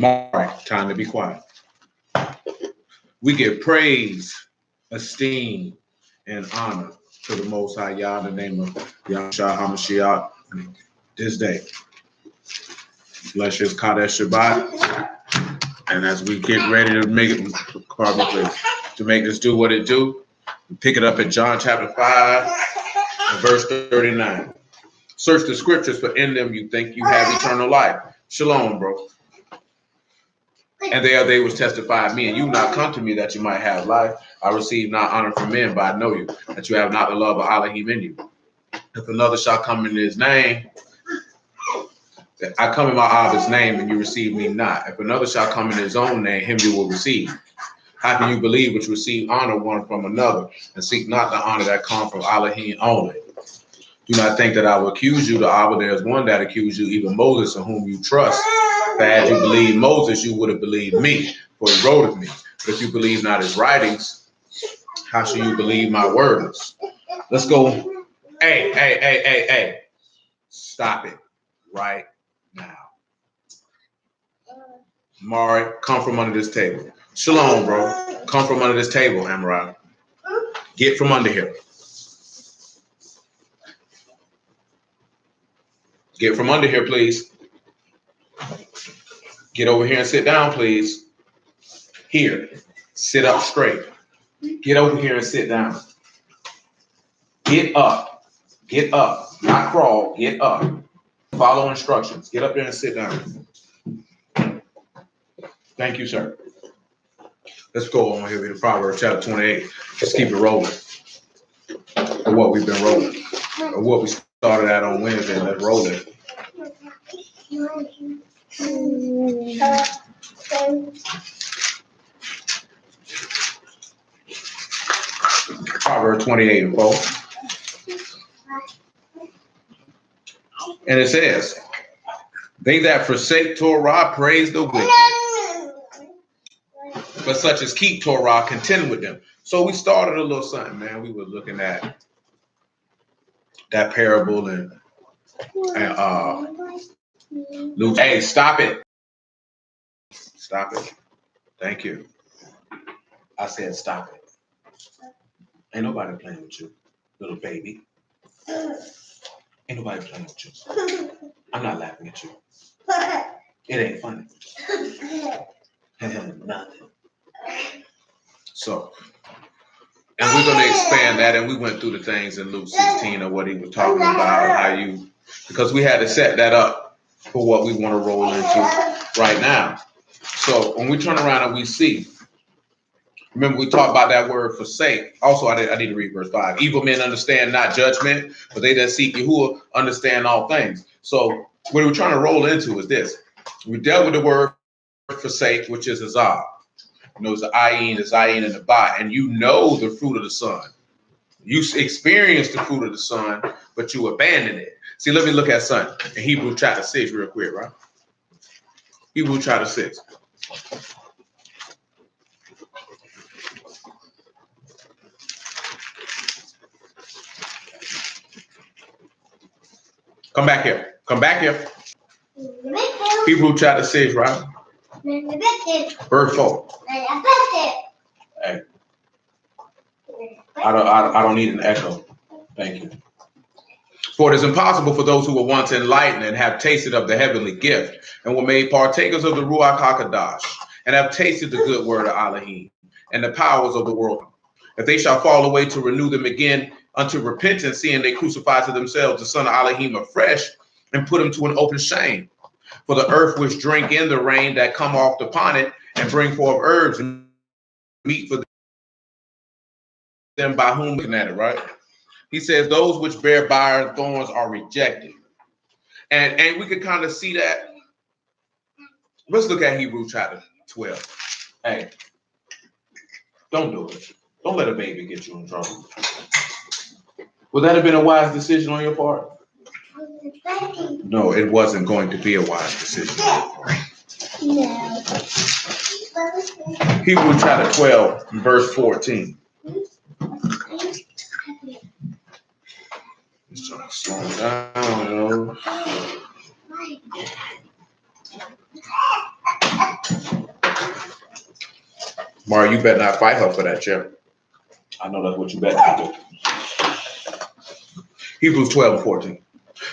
All right, time to be quiet. We give praise, esteem, and honor to the Most High Yah in the name of Yahshua HaMashiach this day. Bless his Kadesh Shabbat. And as we get ready to make it, to make this do what it do, we pick it up at John chapter 5 and verse 39. Search the scriptures, for in them you think you have eternal life. Shalom, bro. And they was testified me, and you not come to me that you might have life. I receive not honor from men, but I know you, that you have not the love of Elohim in you. If another shall come in his name, I come in my Abba's name, and you receive me not. If another shall come in his own name, him you will receive. How can you believe which receive honor one from another, and seek not the honor that comes from Elohim only? Do not think that I will accuse you. The Abba, there is one that accused you, even Moses, in whom you trust. For had you believed Moses, you would have believed me, for he wrote of me. But if you believe not his writings, how shall you believe my words? Let's go. Hey. Stop it right now. Mari, come from under this table. Shalom, bro. Come from under this table, Amarai. Get from under here. Get from under here, please. Get over here and sit down, please. Here, sit up straight. Get over here and sit down. Get up. Get up. Not crawl. Get up. Follow instructions. Get up there and sit down. Thank you, sir. Let's go on here with Proverbs chapter 28. Let's keep it rolling. Or what we've been rolling. Or what we started at on Wednesday. Let's roll it. Proverbs 28 and 4. And it says, they that forsake Torah praise the wicked, but such as keep Torah contend with them. So we started a little something, man. We were looking at that parable and Luke. Hey, stop it. Stop it. Thank you. I said stop it. Ain't nobody playing with you, little baby. Ain't nobody playing with you. I'm not laughing at you. It ain't funny. Nothing. So, and we're going to expand that, and we went through the things in Luke 16 of what he was talking about, how you, because we had to set that up for what we want to roll into right now. So when we turn around and we see, remember we talked about that word forsake. Also, I need to read verse 5. Evil men understand not judgment, but they that seek Yahuwah understand all things. So what we're trying to roll into is this. We dealt with the word forsake, which is azab. You know, it's the ayin, the zayin, and the ba. And you know the fruit of the son. You experience the fruit of the son, but you abandon it. See, let me look at son in Hebrew chapter 6 real quick, right? Hebrew chapter 6. Come back here. Come back here. Hebrew chapter 6, right? Verse 4. Hey. I don't need an echo. Thank you. For it is impossible for those who were once enlightened and have tasted of the heavenly gift and were made partakers of the Ruach HaKadosh and have tasted the good word of Elohim and the powers of the world, if they shall fall away, to renew them again unto repentance, seeing they crucify to themselves the son of Elohim afresh and put him to an open shame. For the earth which drink in the rain that come off upon it and bring forth herbs and meat for them by whom looking at it, right? He says those which bear briar and thorns are rejected. And we could kind of see that. Let's look at Hebrew chapter 12. Hey, don't do it. Don't let a baby get you in trouble. Would that have been a wise decision on your part? No, it wasn't going to be a wise decision. No. Hebrew chapter 12, verse 14. Just trying to slow down, yo. Mara, you better not fight her for that chair. I know that's what you better do. Hebrews 12:14.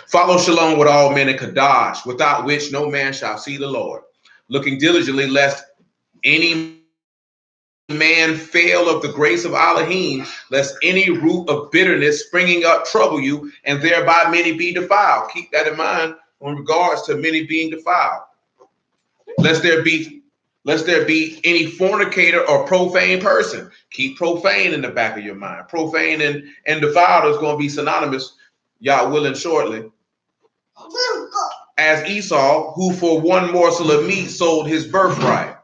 Follow shalom with all men in Kadash, without which no man shall see the Lord. Looking diligently lest any man fail of the grace of Elohim, lest any root of bitterness springing up trouble you, and thereby many be defiled. Keep that in mind in regards to many being defiled. Lest there be any fornicator or profane person. Keep profane in the back of your mind. Profane and defiled is going to be synonymous, y'all willing shortly. As Esau, who for one morsel of meat sold his birthright.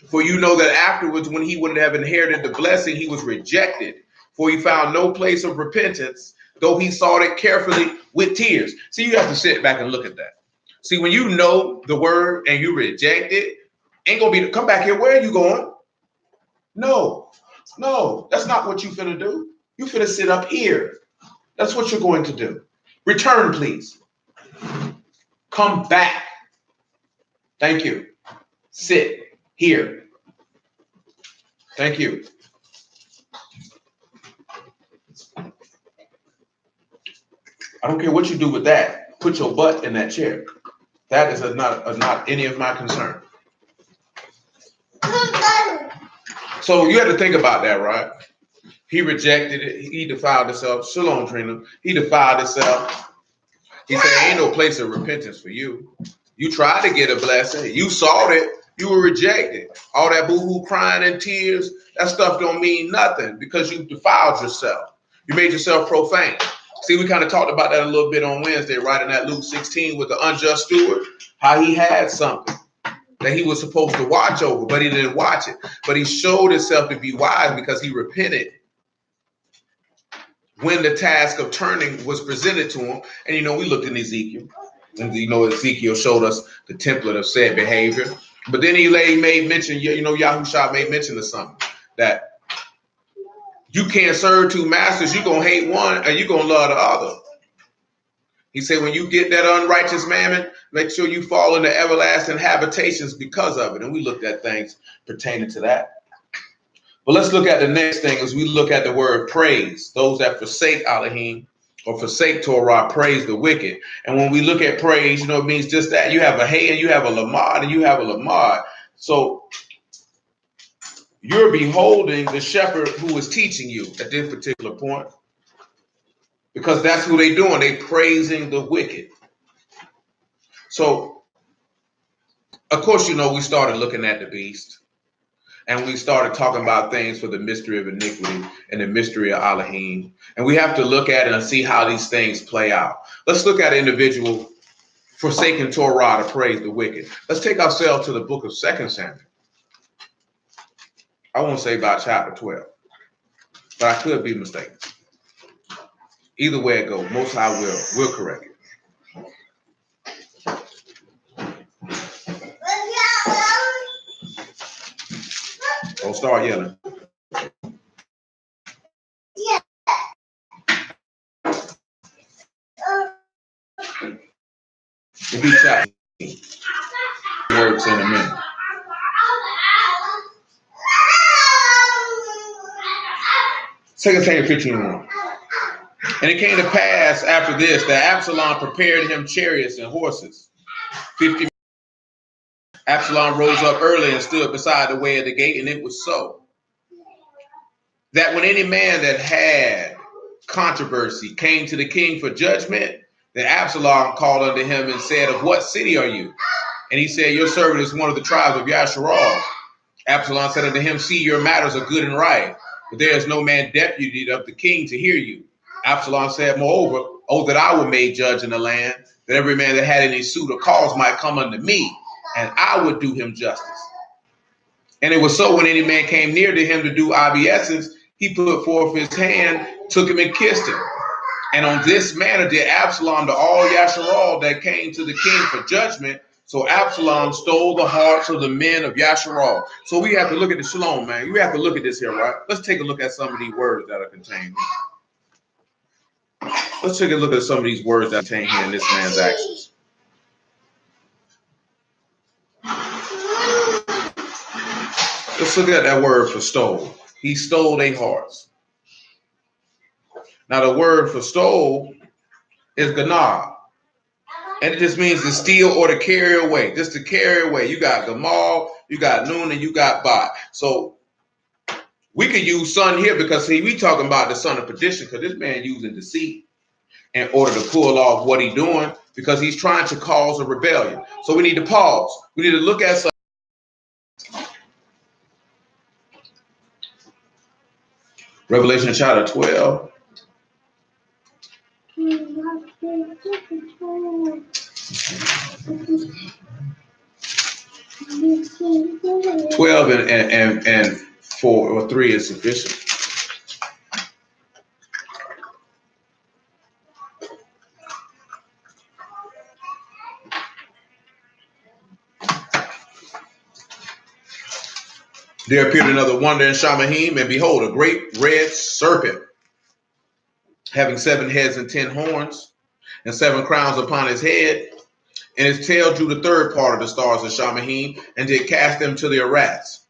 For you know that afterwards, when he would have inherited the blessing, he was rejected. For he found no place of repentance, though he sought it carefully with tears. See, you have to sit back and look at that. See, when you know the word and you reject it, ain't gonna be come back here. Where are you going? No, that's not what you finna do. You finna sit up here. That's what you're going to do. Return, please. Come back. Thank you. Sit here. Thank you. I don't care what you do with that. Put your butt in that chair. That is not any of my concern. So you have to think about that, right? He rejected it. He defiled himself. Shalom, Trina. He defiled himself. He said, ain't no place of repentance for you. You tried to get a blessing. You sought it. You were rejected. All that boo-hoo crying and tears, that stuff don't mean nothing because you defiled yourself. You made yourself profane. See, we kind of talked about that a little bit on Wednesday, right? In that Luke 16 with the unjust steward, how he had something that he was supposed to watch over, but he didn't watch it. But he showed himself to be wise because he repented when the task of turning was presented to him. And, we looked in Ezekiel. And, Ezekiel showed us the template of said behavior. But then he made mention, Yahushua made mention of something, that you can't serve two masters. You're going to hate one and you're going to love the other. He said, when you get that unrighteous mammon, make sure you fall into everlasting habitations because of it. And we looked at things pertaining to that. But let's look at the next thing as we look at the word praise. Those that forsake Elohim or forsake Torah, praise the wicked. And when we look at praise, it means just that. You have a hey and you have a lamad and you have a lamad. So you're beholding the shepherd who is teaching you at this particular point. Because that's who they're doing. They praising the wicked. So, of course, we started looking at the beast. And we started talking about things for the mystery of iniquity and the mystery of Elohim. And we have to look at it and see how these things play out. Let's look at an individual forsaking Torah to praise the wicked. Let's take ourselves to the book of 2 Samuel. I won't say about chapter 12, but I could be mistaken. Either way it goes, Most High will correct it. Don't start yelling. We'll be chapter words in a minute. Second Samuel 15:1. And it came to pass after this that Absalom prepared him chariots and horses. 50. Absalom rose up early and stood beside the way of the gate, and it was so that when any man that had controversy came to the king for judgment, then Absalom called unto him and said, of what city are you? And he said, your servant is one of the tribes of Yasharal. Absalom said unto him, see, your matters are good and right, but there is no man deputy of the king to hear you. Absalom said, moreover, oh, that I were made judge in the land, that every man that had any suit or cause might come unto me, and I would do him justice. And it was so when any man came near to him to do obeisance, he put forth his hand, took him and kissed him. And on this manner did Absalom to all Yasharal that came to the king for judgment. So Absalom stole the hearts of the men of Yasharal. So we have to look at the shalom, man. We have to look at this here, right? Let's take a look at some of these words that are contained here. Let's take a look at some of these words that are contained here in this man's actions. Let's look at that word for stole. He stole their hearts. Now, the word for stole is ganah. And it just means to steal or to carry away. Just to carry away. You got gamal, you got noon, and you got ba. So we could use son here because, see, we talking about the son of perdition because this man using deceit in order to pull off what he's doing because he's trying to cause a rebellion. So we need to pause. We need to look at something. Revelation chapter 12. And 4 or 3 is sufficient. There appeared another wonder in Shamahim, and behold, a great red serpent, having 7 heads and 10 horns, and 7 crowns upon his head, and his tail drew the 3rd part of the stars of Shamahim, and did cast them to the arats.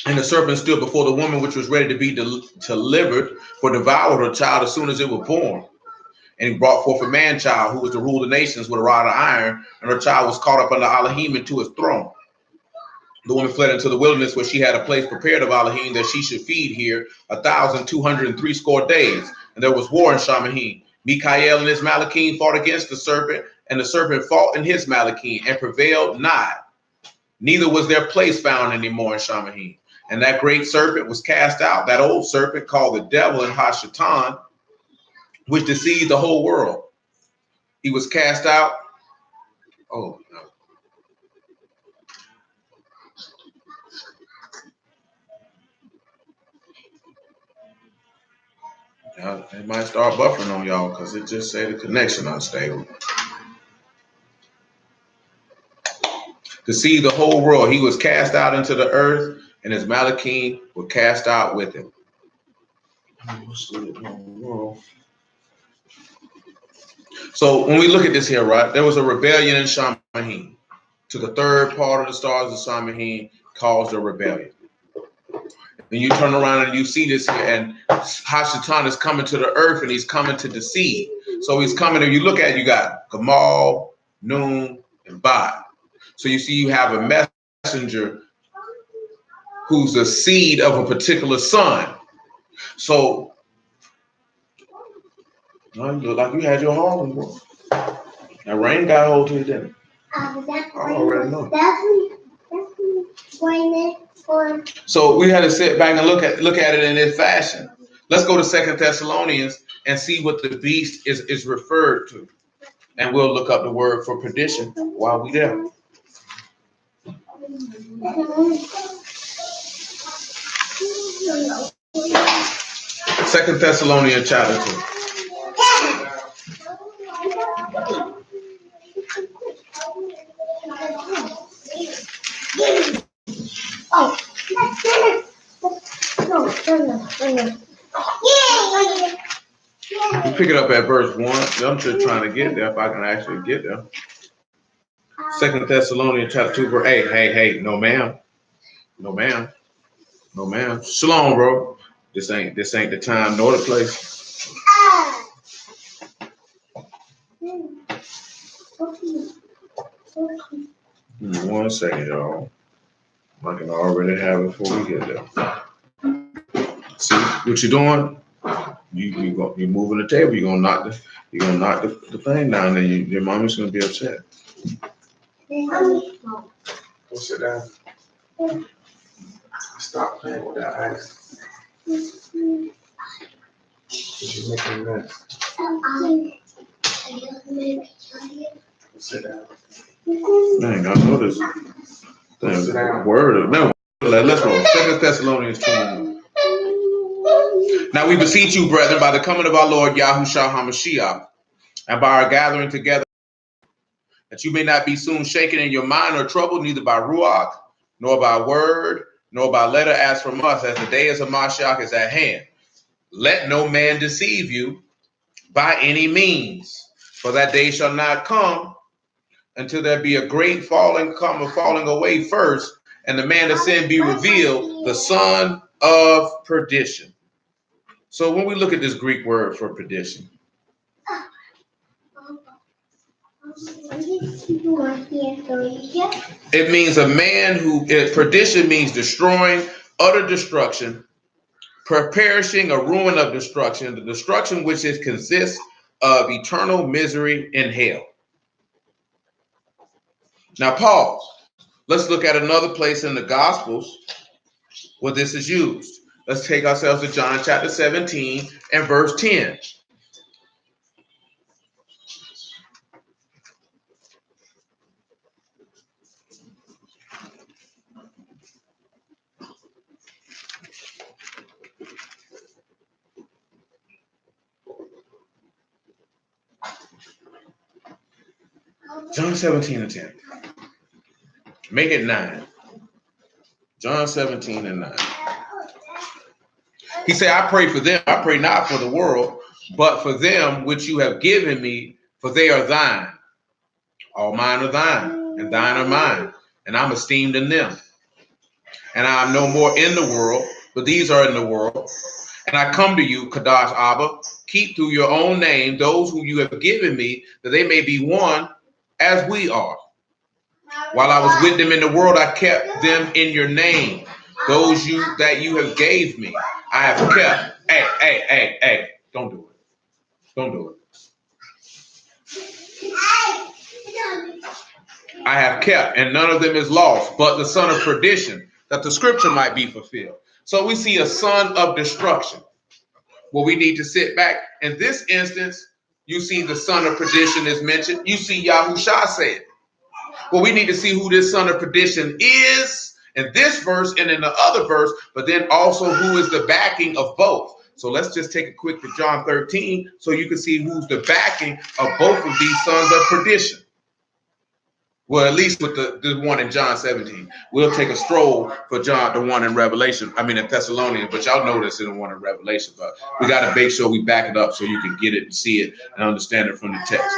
And the serpent stood before the woman which was ready to be delivered, for devoured her child as soon as it was born. And he brought forth a man-child who was to rule the nations with a rod of iron, and her child was caught up under Elohim into his throne. The woman fled into the wilderness where she had a place prepared of Elohim that she should feed here 1,260 days. And there was war in Shamahim. Mikael and his Malachim fought against the serpent, and the serpent fought in his Malachim and prevailed not. Neither was their place found anymore in Shamahim. And that great serpent was cast out, that old serpent called the devil and Hashatan, which deceived the whole world. He was cast out. Oh, no. It might start buffering on y'all because it just say the connection unstable. Deceive the whole world. He was cast out into the earth, and his Malachim were cast out with him. So when we look at this here, right, there was a rebellion in Shamahim. To the 3rd part of the stars of Shamahim caused a rebellion. And you turn around and you see this here, and Hashatan is coming to the earth, and he's coming to deceive. So he's coming, and you look at it, you got Gamal, Noon, and Ba. So you see you have a messenger who's a seed of a particular son. So you look like you had your home, bro. That rain got hold to you, didn't it? I already know. So we had to sit back and look at it in this fashion. Let's go to 2 Thessalonians and see what the beast is referred to. And we'll look up the word for perdition while we're there. 2 Thessalonians chapter 2. You pick it up at verse 1. I'm just trying to get there if I can actually get there. 2 Thessalonians chapter 2, verse 8. Hey, no ma'am. No ma'am. No ma'am. Shalom, bro. This ain't the time nor the place. One second, y'all. I can already have it before we get there. See what you're doing? You're moving the table. You're gonna knock the thing down, and your mommy's gonna be upset. Go sit down. Stop playing with that ice. You're making a mess. Go sit down. Dang, I know this. Word. No, let's go. 2 Thessalonians 2. Now we beseech you, brethren, by the coming of our Lord Yahushua HaMashiach, and by our gathering together, that you may not be soon shaken in your mind or troubled, neither by ruach, nor by word, nor by letter as from us, as the day of Mashiach is at hand. Let no man deceive you by any means, for that day shall not come until there be a great falling away first, and the man of sin be revealed, the son of perdition. So when we look at this Greek word for perdition, it means a man who, perdition means destroying, utter destruction, perishing, a ruin of destruction, the destruction which is consists of eternal misery in hell. Now pause. Let's look at another place in the Gospels where this is used. Let's take ourselves to John chapter 17 and verse 10. John 17 and 10. Make it 9. John 17 and 9. He said, I pray for them. I pray not for the world, but for them which you have given me, for they are thine. All mine are thine, and thine are mine, and I'm esteemed in them. And I am no more in the world, but these are in the world. And I come to you, Kadash Abba, keep through your own name those whom you have given me, that they may be one as we are. While I was with them in the world, I kept them in your name. Those that you have gave me, I have kept. Hey, don't do it. Don't do it. I have kept, and none of them is lost, but the son of perdition, that the scripture might be fulfilled. So we see a son of destruction. Well, we need to sit back. In this instance, you see the son of perdition is mentioned. You see Yahusha say it. Well, we need to see who this son of perdition is in this verse and in the other verse, but then also who is the backing of both. So let's just take a quick to John 13 so you can see who's the backing of both of these sons of perdition. Well, at least with the one in John 17. We'll take a stroll for John, the one in Revelation. I mean, in Thessalonians, but y'all know this in the one in Revelation. But we got to make sure we back it up so you can get it and see it and understand it from the text.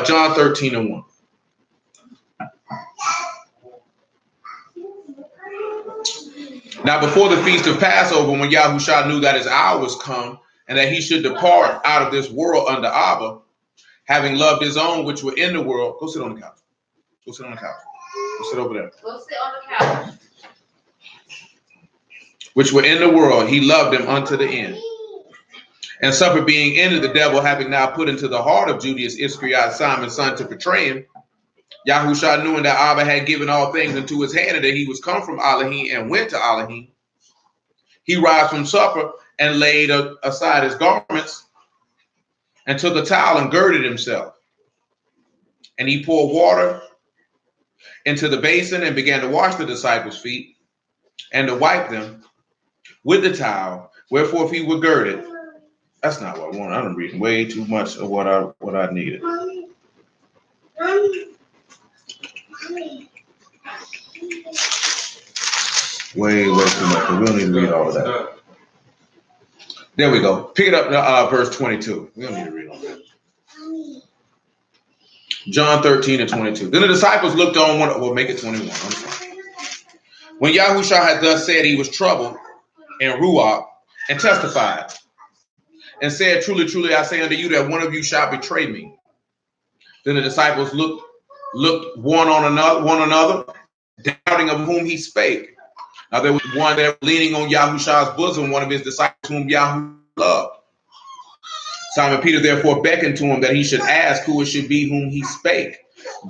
John 13 and 1. Now, before the feast of Passover, when Yahushua knew that his hour was come and that he should depart out of this world under Abba, having loved his own which were in the world. Go sit on the couch. Go sit on the couch. Go sit over there. Go sit on the couch. Which were in the world, he loved them unto the end. And supper being ended, the devil having now put into the heart of Judas Iscariot, Simon's son, to betray him, Yahushua, knowing that Abba had given all things into his hand, and that he was come from Elohim and went to Elohim, he rose from supper and laid aside his garments and took a towel and girded himself. And he poured water into the basin and began to wash the disciples' feet and to wipe them with the towel, wherefore if he were girded. That's not what I wanted. I'm reading way too much of what I needed. Way too much. We don't need to read all of that. There we go. Pick it up verse 22. We don't need to read all that. John 13 and 22. Then the disciples looked on one. Well, make it 21. I'm sorry. When Yahushua had thus said, he was troubled in Ruach and testified and said, truly, truly, I say unto you that one of you shall betray me. Then the disciples looked one on another, doubting of whom he spake. Now there was one that was leaning on Yahushua's bosom, one of his disciples whom Yahushua loved. Simon Peter therefore beckoned to him that he should ask who it should be whom he spake.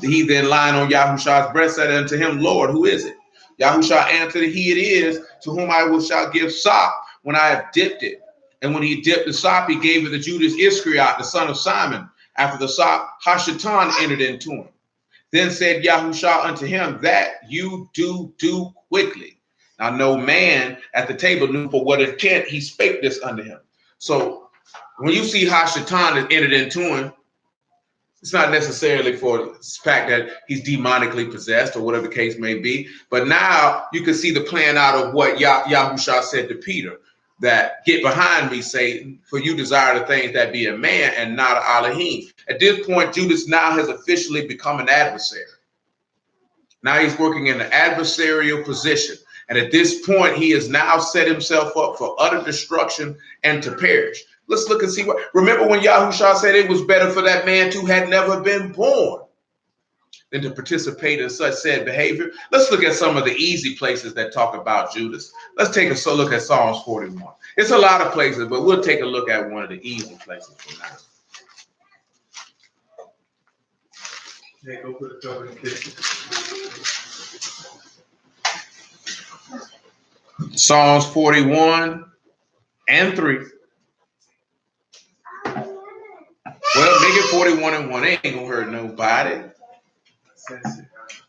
He then lying on Yahushua's breast said unto him, Lord, who is it? Yahushua answered, he it is to whom I shall give sop when I have dipped it. And when he dipped the sop, he gave it to Judas Iscariot, the son of Simon. After the sop, Hashatan entered into him. Then said Yahushua unto him, that you do quickly. Now no man at the table knew for what intent he spake this unto him. So when you see Hashatan has entered into him, it's not necessarily for the fact that he's demonically possessed or whatever the case may be. But now you can see the plan out of what Yahushua said to Peter, that get behind me, Satan, for you desire the things that be a man and not an Elohim. At this point, Judas now has officially become an adversary. Now he's working in an adversarial position. And at this point, he has now set himself up for utter destruction and to perish. Let's look and see what. Remember when Yahushua said it was better for that man to had never been born than to participate in such said behavior? Let's look at some of the easy places that talk about Judas. Let's take a look at Psalms 41. It's a lot of places, but we'll take a look at one of the easy places for now. Yeah, go put the cover in the kitchen. Psalms 41 and 3. Well, make it 41 and 1. They ain't gonna hurt nobody.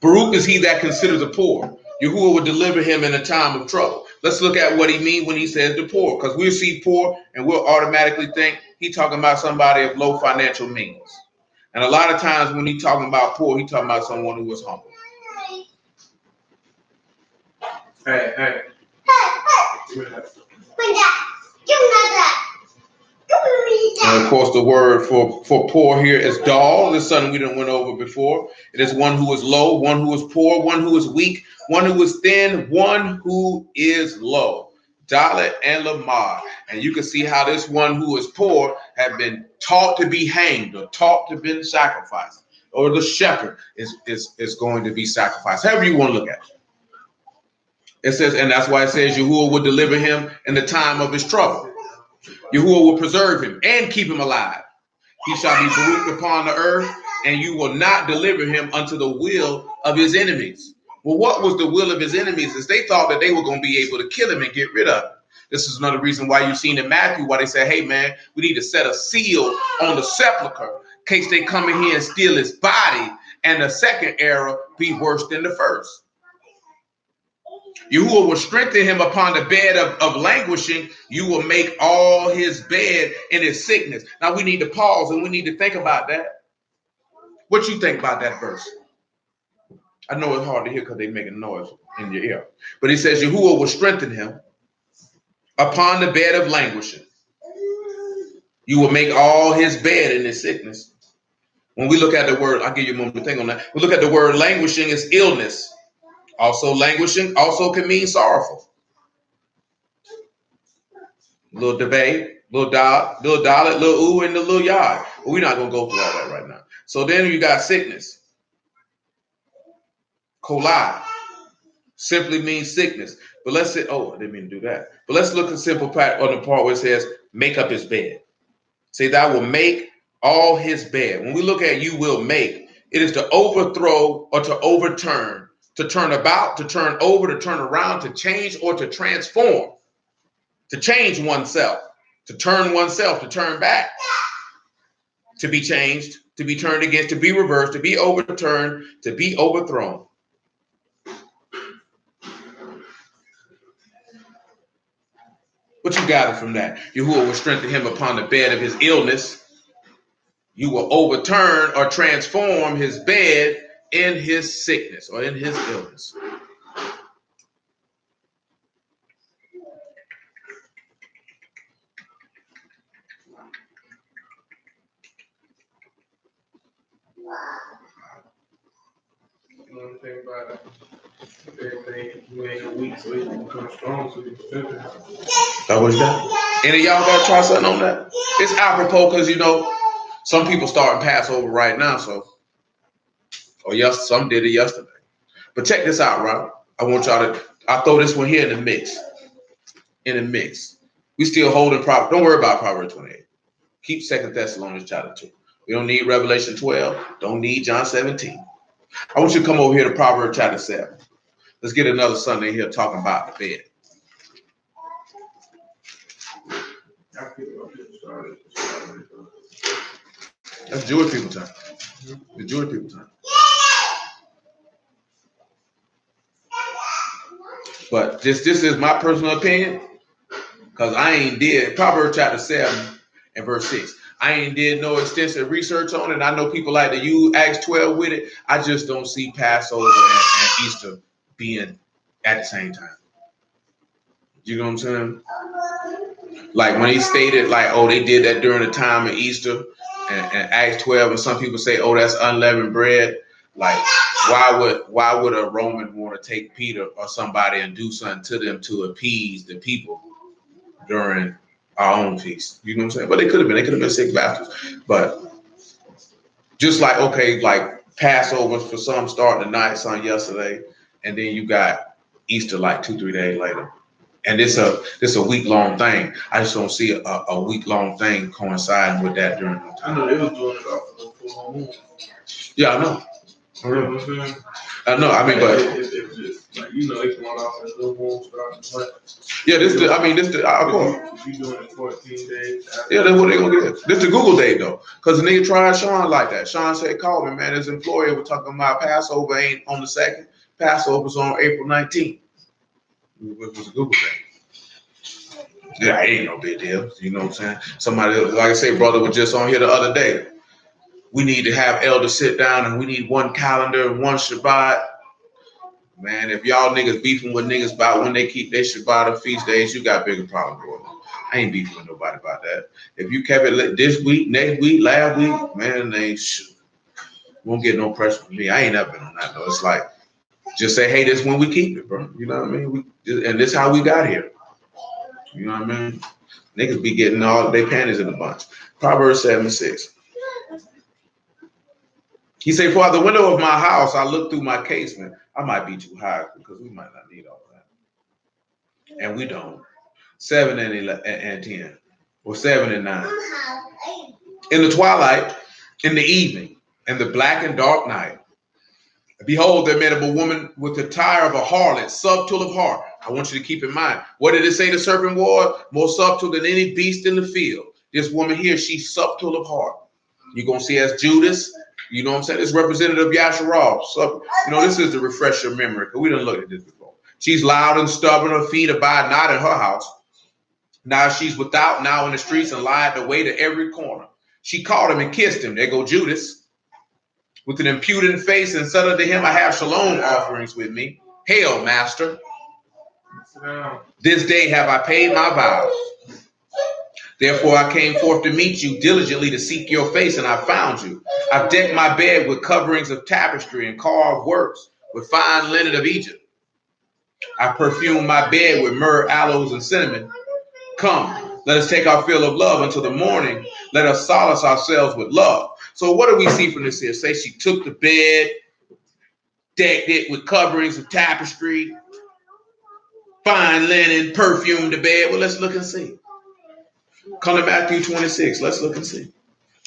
Baruch is he that considers the poor. Yahuwah will deliver him in a time of trouble. Let's look at what he means when he says the poor, because we'll see poor and we'll automatically think he's talking about somebody of low financial means. And a lot of times when he's talking about poor, he's talking about someone who is humble. Hey. And of course, the word for poor here is dal. This is something we done went over before. It is one who is low, one who is poor, one who is weak, one who is thin, one who is low. Dalet and Lamar. And you can see how this one who is poor had been taught to be hanged or taught to be sacrificed. Or the shepherd is going to be sacrificed. However you want to look at it. It says, and that's why it says Yahuwah will deliver him in the time of his trouble. Yahuwah will preserve him and keep him alive. He shall be baruched upon the earth, and you will not deliver him unto the will of his enemies. Well, what was the will of his enemies? Is they thought that they were going to be able to kill him and get rid of him. This is another reason why you've seen in Matthew why they say, hey, man, we need to set a seal on the sepulcher in case they come in here and steal his body, and the second error be worse than the first. Yahuwah will strengthen him upon the bed of languishing. You will make all his bed in his sickness. Now we need to pause and we need to think about that. What you think about that verse? I know it's hard to hear because they're making noise in your ear. But he says Yahuwah will strengthen him upon the bed of languishing. You will make all his bed in his sickness. When we look at the word, I'll give you a moment to think on that. We look at the word languishing is illness. Also languishing also can mean sorrowful. Little debate, little dollar, little ooh, and the little yard. But we're not going to go through all that right now. So then you got sickness. Kolai simply means sickness. But let's say, I didn't mean to do that. But let's look at simple part on the part where it says, make up his bed. Say, thou will make all his bed. When we look at you will make, it is to overthrow or to overturn. To turn about, to turn over, to turn around, to change, or to transform, to change oneself, to turn oneself, to turn back, to be changed, to be turned against, to be reversed, to be overturned, to be overthrown. What you gather from that? Yahuwah will strengthen him upon the bed of his illness. You will overturn or transform his bed in his sickness or in his illness. You want to think about it? Everything you ain't weak, so you can become strong, so you can strengthen. That was that. Any of y'all got to try something on that? It's apropos because some people starting Passover right now, some did it yesterday. But check this out, right? I'll throw this one here in the mix. We still holding don't worry about Proverbs 28. Keep 2 Thessalonians chapter 2. We don't need Revelation 12. Don't need John 17. I want you to come over here to Proverbs chapter 7. Let's get another Sunday here talking about the bed. That's Jewish people time. The Jewish people time. But this is my personal opinion, because I ain't did Proverbs chapter 7 and verse 6. I ain't did no extensive research on it. I know people like to use Acts 12 with it. I just don't see Passover and Easter being at the same time. You know what I'm saying? Like when he stated they did that during the time of Easter and Acts 12, and some people say, that's unleavened bread. Like, why would a Roman want to take Peter or somebody and do something to them to appease the people during our own feast? You know what I'm saying? But they could have been sick bastards. But just like, okay, like Passover for some starting tonight, some yesterday, and then you got Easter like 2-3 days later. And it's a week-long thing. I just don't see a week-long thing coinciding with that during the time. I know they was doing it off of the full moon. Yeah, I know. You know what I'm saying? I know. I mean, but it's just like, you know, it's going off as the moon starts. yeah, this of course. If you doing it 14 days. Yeah, that's what they gonna get. This the Google date though, because the nigga tried Sean like that. Sean said, "Call me, man." His employer was talking about Passover ain't on the 2nd. Passover's on April 19th. It was a Google date. Yeah, it ain't no big deal. You know what I'm saying? Somebody, like I say, brother was just on here the other day. We need to have elders sit down and we need one calendar and one Shabbat. Man, if y'all niggas beefing with niggas about when they keep their Shabbat or feast days, you got bigger problems going on. I ain't beefing with nobody about that. If you kept it this week, next week, last week, man, they won't get no pressure from me. I ain't never been on that though. It's like, just say, hey, this is when we keep it, bro. You know what I mean? And this is how we got here. You know what I mean? Niggas be getting all their panties in a bunch. Proverbs 7:6. He said, for out the window of my house, I look through my casement. I might be too high because we might not need all that. And we don't. 7 and 10. Or 7 and 9. In the twilight, in the evening, in the black and dark night, behold, there met up a woman with the tire of a harlot, subtle of heart. I want you to keep in mind. What did it say the serpent was? More subtle than any beast in the field. This woman here, she's subtle of heart. You're going to see as Judas. You know what I'm saying? It's representative of Yasharal. So, you know, this is to refresh your memory because we didn't look at this before. She's loud and stubborn. Her feet abide not in her house. Now she's without, now in the streets, and lied the way to every corner. She called him and kissed him. There go Judas with an impudent face and said unto him, I have shalom offerings with me. Hail, master. This day have I paid my vows. Therefore I came forth to meet you diligently to seek your face, and I found you. I've decked my bed with coverings of tapestry and carved works with fine linen of Egypt. I perfumed my bed with myrrh, aloes, and cinnamon. Come, let us take our fill of love until the morning. Let us solace ourselves with love. So what do we see from this here? Say she took the bed, decked it with coverings of tapestry, fine linen, perfumed the bed. Well, let's look and see. Come to Matthew 26. Let's look and see.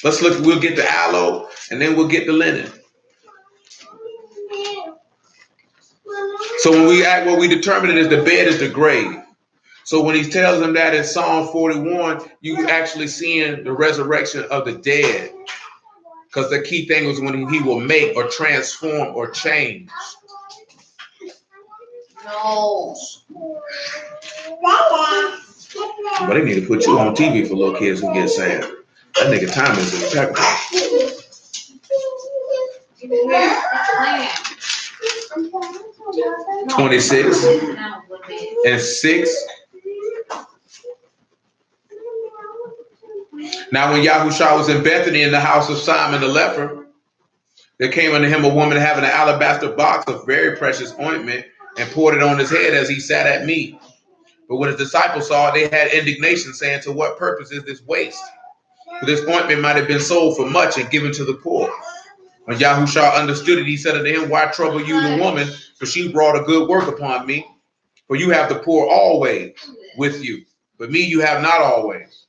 Let's look. We'll get the aloe, and then we'll get the linen. So when we act, what we determine is the bed is the grave. So when he tells them that in Psalm 41, you actually seeing the resurrection of the dead. Because the key thing was when he will make or transform or change. No. But they need to put you on TV for little kids who get sad. That nigga time is impeccable. 26 and 6. Now when Yahushua was in Bethany in the house of Simon the leper, there came unto him a woman having an alabaster box of very precious ointment and poured it on his head as he sat at meat. But when his disciples saw it, they had indignation, saying, to what purpose is this waste? For this ointment might have been sold for much and given to the poor. When Yahushua understood it, he said unto him, why trouble you the woman? For she brought a good work upon me. For you have the poor always with you, but me you have not always.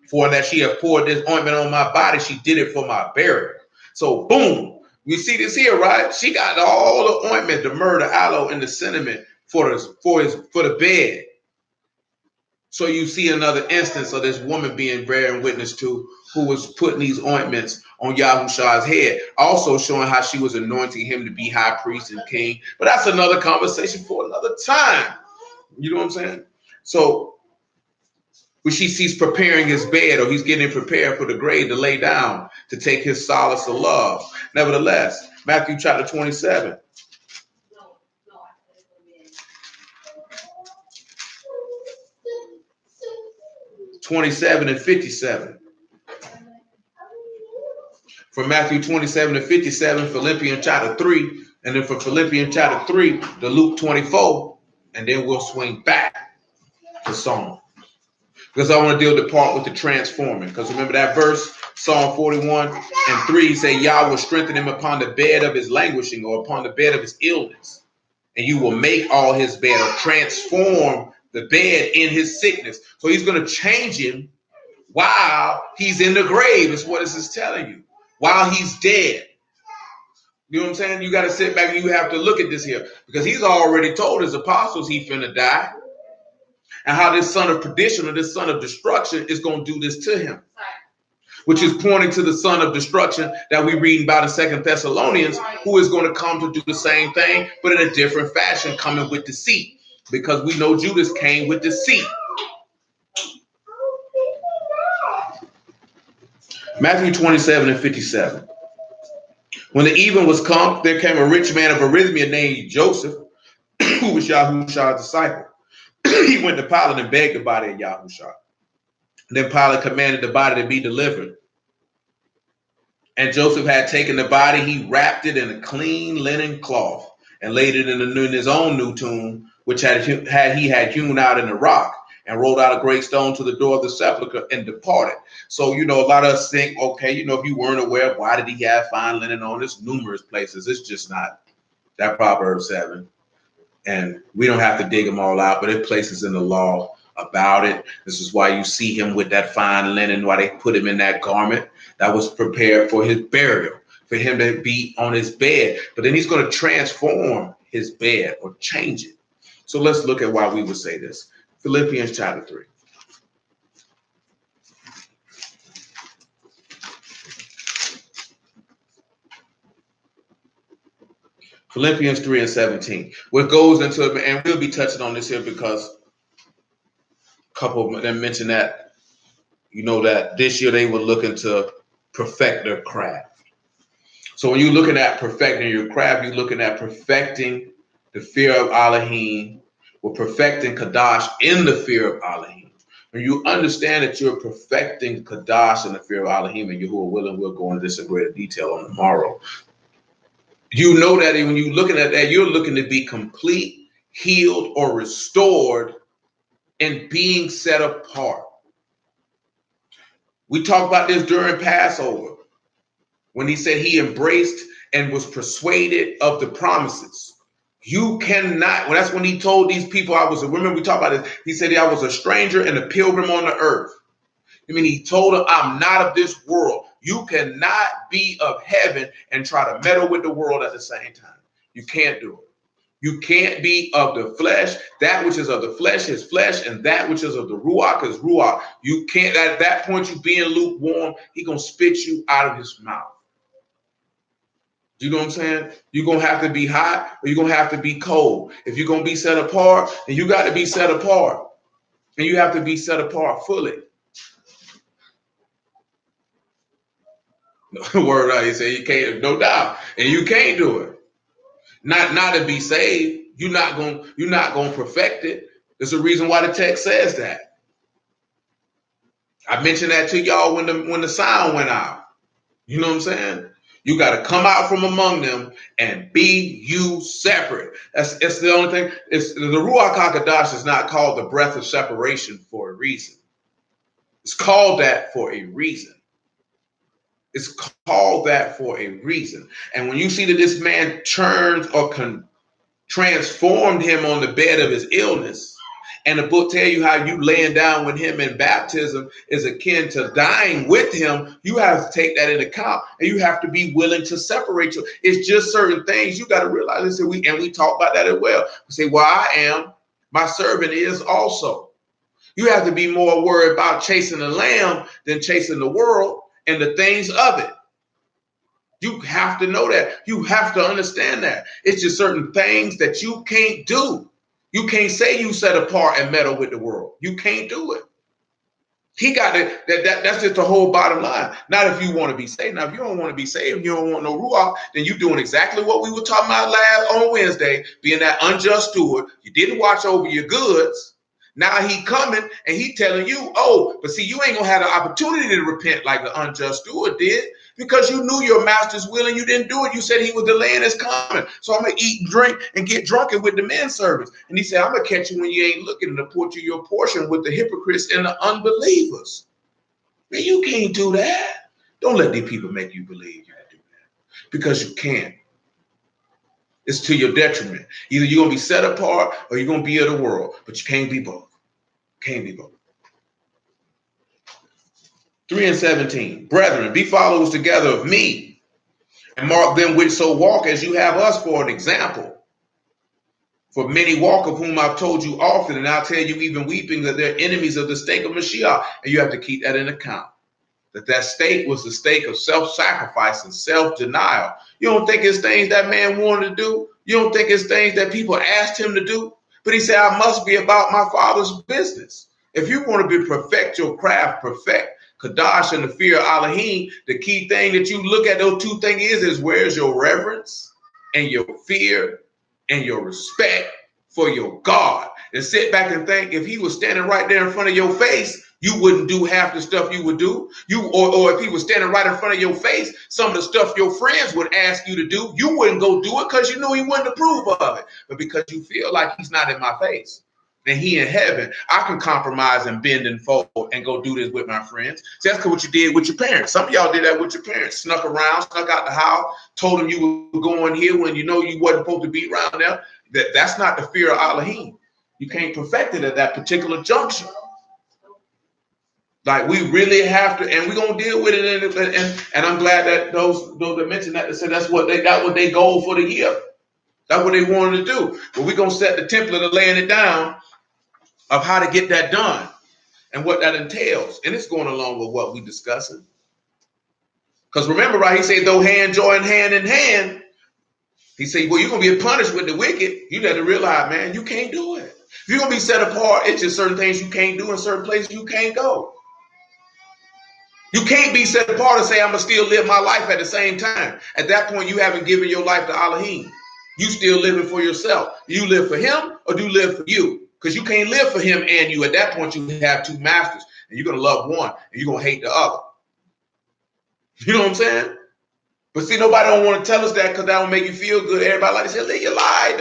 For that she have poured this ointment on my body, she did it for my burial. So boom, we see this here, right? She got all the ointment, the myrrh, the aloe, and the cinnamon for the bed. So you see another instance of this woman being bearing witness to, who was putting these ointments on Yahushua's head, also showing how she was anointing him to be high priest and king. But that's another conversation for another time. You know what I'm saying? So when she sees preparing his bed, or he's getting prepared for the grave to lay down to take his solace of love. Nevertheless, Matthew chapter 27. 27 and 57. from Matthew 27 to 57, Philippians chapter 3, and then from Philippians chapter 3 to Luke 24, and then we'll swing back to Psalm. Because I want to deal the part with the transforming. Because remember that verse, Psalm 41 and 3, say, Yah will strengthen him upon the bed of his languishing, or upon the bed of his illness. And you will make all his bed, or transform the bed in his sickness. So he's going to change him while he's in the grave, is what this is telling you. While he's dead. You know what I'm saying? You got to sit back and you have to look at this here. Because he's already told his apostles he finna die. And how this son of perdition, or this son of destruction, is going to do this to him. Which is pointing to the son of destruction that we read about in 2 Thessalonians, who is going to come to do the same thing, but in a different fashion, coming with deceit. Because we know Judas came with deceit. Matthew 27 and 57. When the even was come, there came a rich man of Arimathea named Joseph, who was Yahushua's disciple. He went to Pilate and begged the body of Yahushua. Then Pilate commanded the body to be delivered. And Joseph had taken the body, he wrapped it in a clean linen cloth and laid it in his own new tomb, which he had hewn out in the rock, and rolled out a great stone to the door of the sepulchre and departed. So, a lot of us think, okay, if you weren't aware, why did he have fine linen on? There's numerous places. It's just not that Proverbs 7. And we don't have to dig them all out, but there are places in the law about it. This is why you see him with that fine linen, why they put him in that garment that was prepared for his burial, for him to be on his bed. But then he's going to transform his bed or change it. So let's look at why we would say this. Philippians chapter 3. Philippians 3 and 17. What goes into it, and we'll be touching on this here because a couple of them mentioned that, that this year they were looking to perfect their craft. So when you're looking at perfecting your craft, you're looking at perfecting the fear of Elohim, or perfecting Kadash in the fear of Elohim. When you understand that you're perfecting Kadash in the fear of Elohim, and Yahuwah willing, we'll go into this in greater detail on tomorrow. You know that when you're looking at that, you're looking to be complete, healed, or restored, and being set apart. We talked about this during Passover, when he said he embraced and was persuaded of the promises. You cannot, well, that's when he told these people, remember we talked about this, he said, I was a stranger and a pilgrim on the earth. He told them, I'm not of this world. You cannot be of heaven and try to meddle with the world at the same time. You can't do it. You can't be of the flesh. That which is of the flesh is flesh, and that which is of the ruach is ruach. You can't, at that point, you being lukewarm, he's going to spit you out of his mouth. You know what I'm saying? You're going to have to be hot, or you're going to have to be cold. If you're going to be set apart, then you got to be set apart. And you have to be set apart fully. Word out, he said you can't, no doubt, and you can't do it. Not to be saved. You're not gonna perfect it. There's a reason why the text says that. I mentioned that to y'all when the sound went out. You know what I'm saying? You got to come out from among them and be you separate. It's the only thing. It's the Ruach HaKodesh is not called the breath of separation for a reason. It's called that for a reason. It's called that for a reason. And when you see that this man turned or transformed him on the bed of his illness, and the book tell you how you laying down with him in baptism is akin to dying with him, you have to take that into account, and you have to be willing to separate you. It's just certain things you got to realize. And we talk about that as well. We say, well, I am, my servant is also. You have to be more worried about chasing the lamb than chasing the world and the things of it. You have to know that. You have to understand that. It's just certain things that you can't do. You can't say you set apart and meddle with the world. You can't do it. He got it. That's just the whole bottom line. Not if you want to be saved. Now, if you don't want to be saved, you don't want no ruach, then you're doing exactly what we were talking about on Wednesday, being that unjust steward. You didn't watch over your goods. Now he coming and he telling you, oh, but see, you ain't gonna have the opportunity to repent like the unjust steward did. Because you knew your master's will and you didn't do it. You said he was delaying his coming. So I'm going to eat and drink and get drunken with the men servants. And he said, I'm going to catch you when you ain't looking and put you your portion with the hypocrites and the unbelievers. Man, you can't do that. Don't let these people make you believe you can do that. Because you can't. It's to your detriment. Either you're going to be set apart or you're going to be of the world. But you can't be both. Can't be both. 3 and 17. Brethren, be followers together of me, and mark them which so walk as you have us for an example. For many walk, of whom I've told you often, and I'll tell you even weeping, that they're enemies of the stake of Mashiach. And you have to keep that in account. That stake was the stake of self-sacrifice and self-denial. You don't think it's things that man wanted to do? You don't think it's things that people asked him to do? But he said, I must be about my Father's business. If you want to be perfect your craft, perfect Kadash and the fear of Elohim, the key thing that you look at those two things is where's your reverence and your fear and your respect for your God. And sit back and think, if he was standing right there in front of your face, you wouldn't do half the stuff you would do. Or if he was standing right in front of your face, some of the stuff your friends would ask you to do, you wouldn't go do it because you knew he wouldn't approve of it. But because you feel like he's not in my face and he in heaven, I can compromise and bend and fold and go do this with my friends. See, that's what you did with your parents. Some of y'all did that with your parents. Snuck around, snuck out the house, told them you were going here when you know you wasn't supposed to be around them. That's not the fear of Elohim. You can't perfect it at that particular juncture. Like we really have to, and we're gonna deal with it. And I'm glad that those that mentioned that, they said that's what they goal for the year. That's what they wanted to do. But we're gonna set the template of laying it down of how to get that done and what that entails. And it's going along with what we're discussing. Because remember, right? He said, though hand join hand in hand. He said, well, you're gonna be punished with the wicked. You got to realize, man, you can't do it. If you're gonna be set apart, it's just certain things you can't do and certain places you can't go. You can't be set apart and say, I'm going to still live my life at the same time. At that point, you haven't given your life to Elohim. You still living for yourself. Do you live for him or do you live for you? Because you can't live for him and you. At that point, you have two masters. And you're going to love one and you're going to hate the other. You know what I'm saying? But see, nobody don't want to tell us that because that don't make you feel good. Everybody like to say, live your life.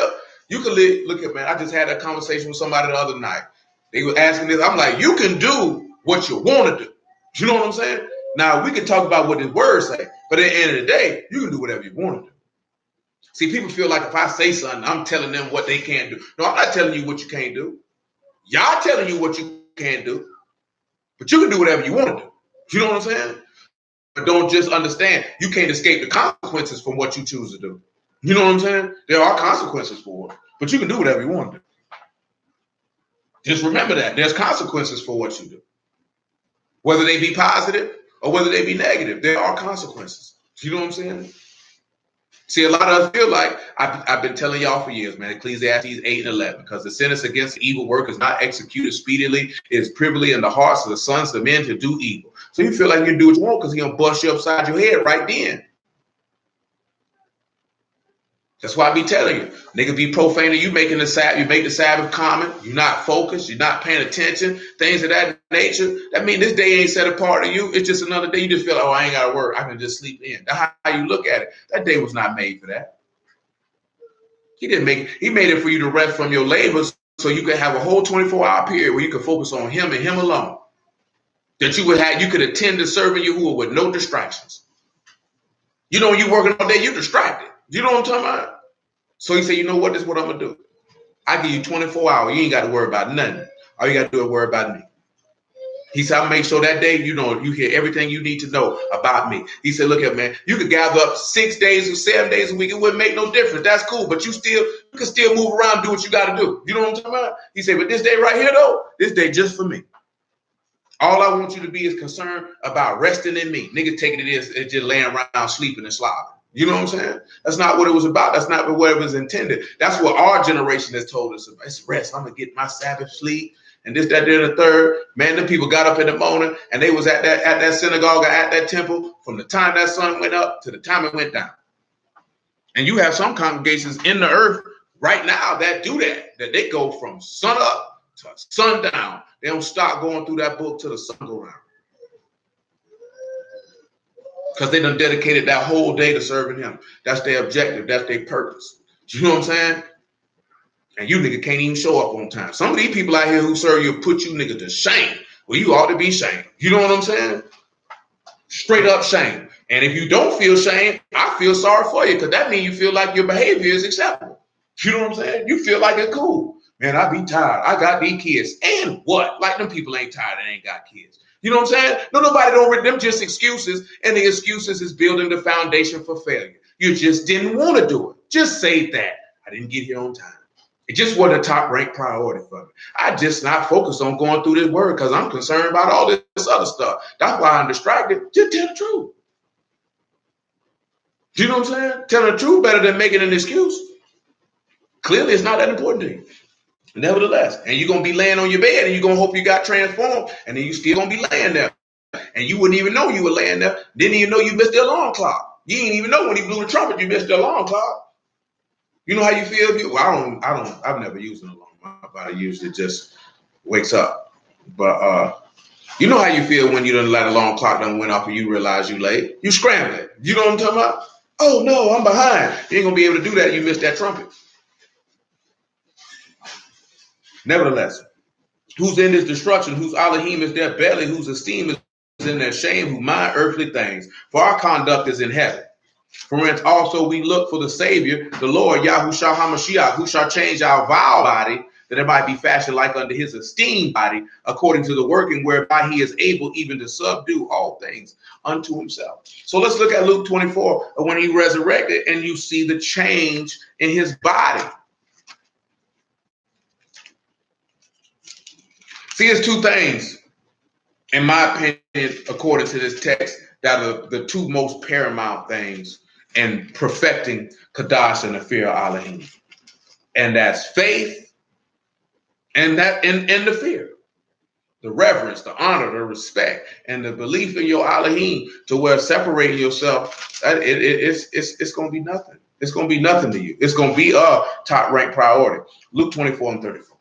You can live. Look at, man, I just had a conversation with somebody the other night. They were asking this. I'm like, you can do what you want to do. You know what I'm saying? Now, we can talk about what the words say, but at the end of the day, you can do whatever you want to do. See, people feel like if I say something, I'm telling them what they can't do. No, I'm not telling you what you can't do. Y'all telling you what you can't do, but you can do whatever you want to do. You know what I'm saying? But don't just understand, you can't escape the consequences from what you choose to do. You know what I'm saying? There are consequences for it, but you can do whatever you want to do. Just remember that. There's consequences for what you do. Whether they be positive or whether they be negative, there are consequences. You know what I'm saying? See, a lot of us feel like, I've been telling y'all for years, man, Ecclesiastes 8 and 11, because the sentence against the evil work is not executed speedily, it is privily in the hearts of the sons of men to do evil. So you feel like you can do what you want because he's going to bust you upside your head right then. That's why I be telling you, nigga be profaning, you make the Sabbath common, you're not focused, you're not paying attention, things of that nature. That means this day ain't set apart to you. It's just another day. You just feel like, oh, I ain't got to work. I can just sleep in. That's how you look at it. That day was not made for that. He didn't make it. He made it for you to rest from your labors so you could have a whole 24-hour period where you could focus on him and him alone. That you could attend to serving Yahuwah with no distractions. You know, when you're working all day, you're distracted. You know what I'm talking about? So he said, you know what? This is what I'm going to do. I give you 24 hours. You ain't got to worry about nothing. All you got to do is worry about me. He said, I'll make sure that day, you hear everything you need to know about me. He said, look at, man, you could gather up 6 days or 7 days a week. It wouldn't make no difference. That's cool. But you can still move around and do what you got to do. You know what I'm talking about? He said, but this day right here, though, this day just for me. All I want you to be is concerned about resting in me. Niggas taking it is just laying around sleeping and slobbering. You know what I'm saying? That's not what it was about. That's not what it was intended. That's what our generation has told us about. It's rest. I'm going to get my Sabbath sleep. And this, that, and the third. Man, the people got up in the morning and they was at that synagogue or at that temple from the time that sun went up to the time it went down. And you have some congregations in the earth right now that do that they go from sun up to sundown. They don't stop going through that book till the sun go around. Because they done dedicated that whole day to serving him. That's their objective. That's their purpose. You know what I'm saying? And you nigga can't even show up on time. Some of these people out here who serve you put you nigga to shame. Well, you ought to be shamed. You know what I'm saying? Straight up shame. And if you don't feel shame, I feel sorry for you because that means you feel like your behavior is acceptable. You know what I'm saying? You feel like it's cool. Man, I be tired. I got these kids. And what? Like them people ain't tired and ain't got kids. You know what I'm saying? No, nobody don't read them, just excuses. And the excuses is building the foundation for failure. You just didn't want to do it. Just say that. I didn't get here on time. It just wasn't a top ranked priority for me. I just not focused on going through this word because I'm concerned about all this other stuff. That's why I'm distracted. Just tell the truth. Do you know what I'm saying? Telling the truth better than making an excuse. Clearly, it's not that important to you. Nevertheless, and you're going to be laying on your bed and you're going to hope you got transformed and then you still going to be laying there. And you wouldn't even know you were laying there. Didn't even know you missed the alarm clock. You didn't even know when he blew the trumpet you missed the alarm clock. You know how you feel? I've never used an alarm. My body usually just wakes up. But you know how you feel when you done let alarm clock done went off and you realize you late? You scrambling. You know what I'm talking about? Oh no, I'm behind. You ain't gonna be able to do that. You missed that trumpet. Nevertheless, who's in this destruction, whose Elohim is their belly, whose esteem is in their shame, who mind earthly things. For our conduct is in heaven. From whence also we look for the Savior, the Lord, Yahushua HaMashiach, who shall change our vile body, that it might be fashioned like unto his esteemed body, according to the working whereby he is able even to subdue all things unto himself. So let's look at Luke 24, when he resurrected, and you see the change in his body. See, it's two things, in my opinion, according to this text, that are the two most paramount things in perfecting Kadash and the fear of Elohim. And that's faith and the fear. The reverence, the honor, the respect, and the belief in your Elohim, to where separating yourself, it's going to be nothing. It's going to be nothing to you. It's going to be a top ranked priority. Luke 24 and 34.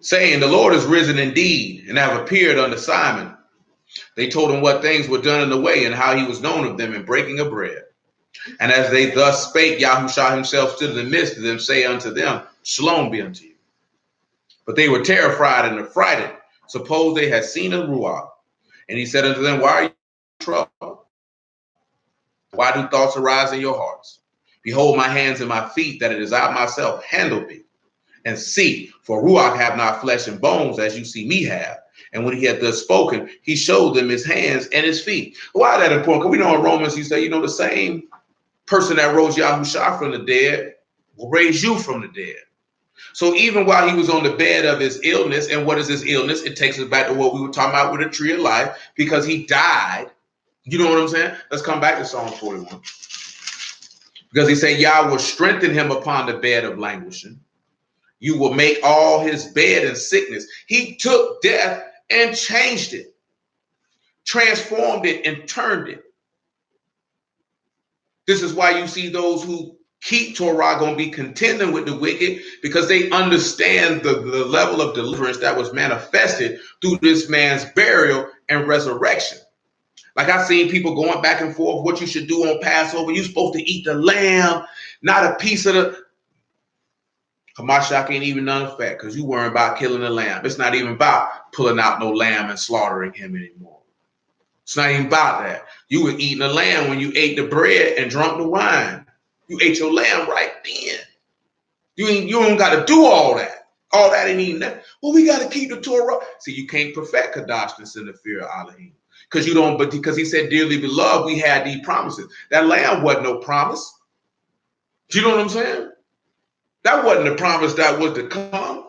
Saying, the Lord is risen indeed, and have appeared unto Simon. They told him what things were done in the way, and how he was known of them in breaking of bread. And as they thus spake, Yahushua himself stood in the midst of them, say unto them, Shalom be unto you. But they were terrified and affrighted, suppose they had seen a Ruach. And he said unto them, why are you troubled? Why do thoughts arise in your hearts? Behold my hands and my feet, that it is I myself. Handle me. And see, for Ruach have not flesh and bones, as you see me have. And when he had thus spoken, he showed them his hands and his feet. Why is that important? Because we know in Romans, he said, the same person that rose Yahushua from the dead will raise you from the dead. So even while he was on the bed of his illness, and what is his illness? It takes us back to what we were talking about with the tree of life, because he died. You know what I'm saying? Let's come back to Psalm 41. Because he said, Yah will strengthen him upon the bed of languishing. You will make all his bed in sickness. He took death and changed it, transformed it, and turned it. This is why you see those who keep Torah going to be contending with the wicked, because they understand the level of deliverance that was manifested through this man's burial and resurrection. Like I've seen people going back and forth, what you should do on Passover. You're supposed to eat the lamb, not a piece of the... Hamashiach ain't even none effect, because you weren't about killing the lamb. It's not even about pulling out no lamb and slaughtering him anymore. It's not even about that. You were eating the lamb when you ate the bread and drunk the wine. You ate your lamb right then. You don't got to do all that. All that ain't even that. Well, we got to keep the Torah. See, you can't perfect Kadashness in the fear of Elohim. Because you don't, but because he said, dearly beloved, we had these promises. That lamb wasn't no promise. Do you know what I'm saying? That wasn't the promise that was to come.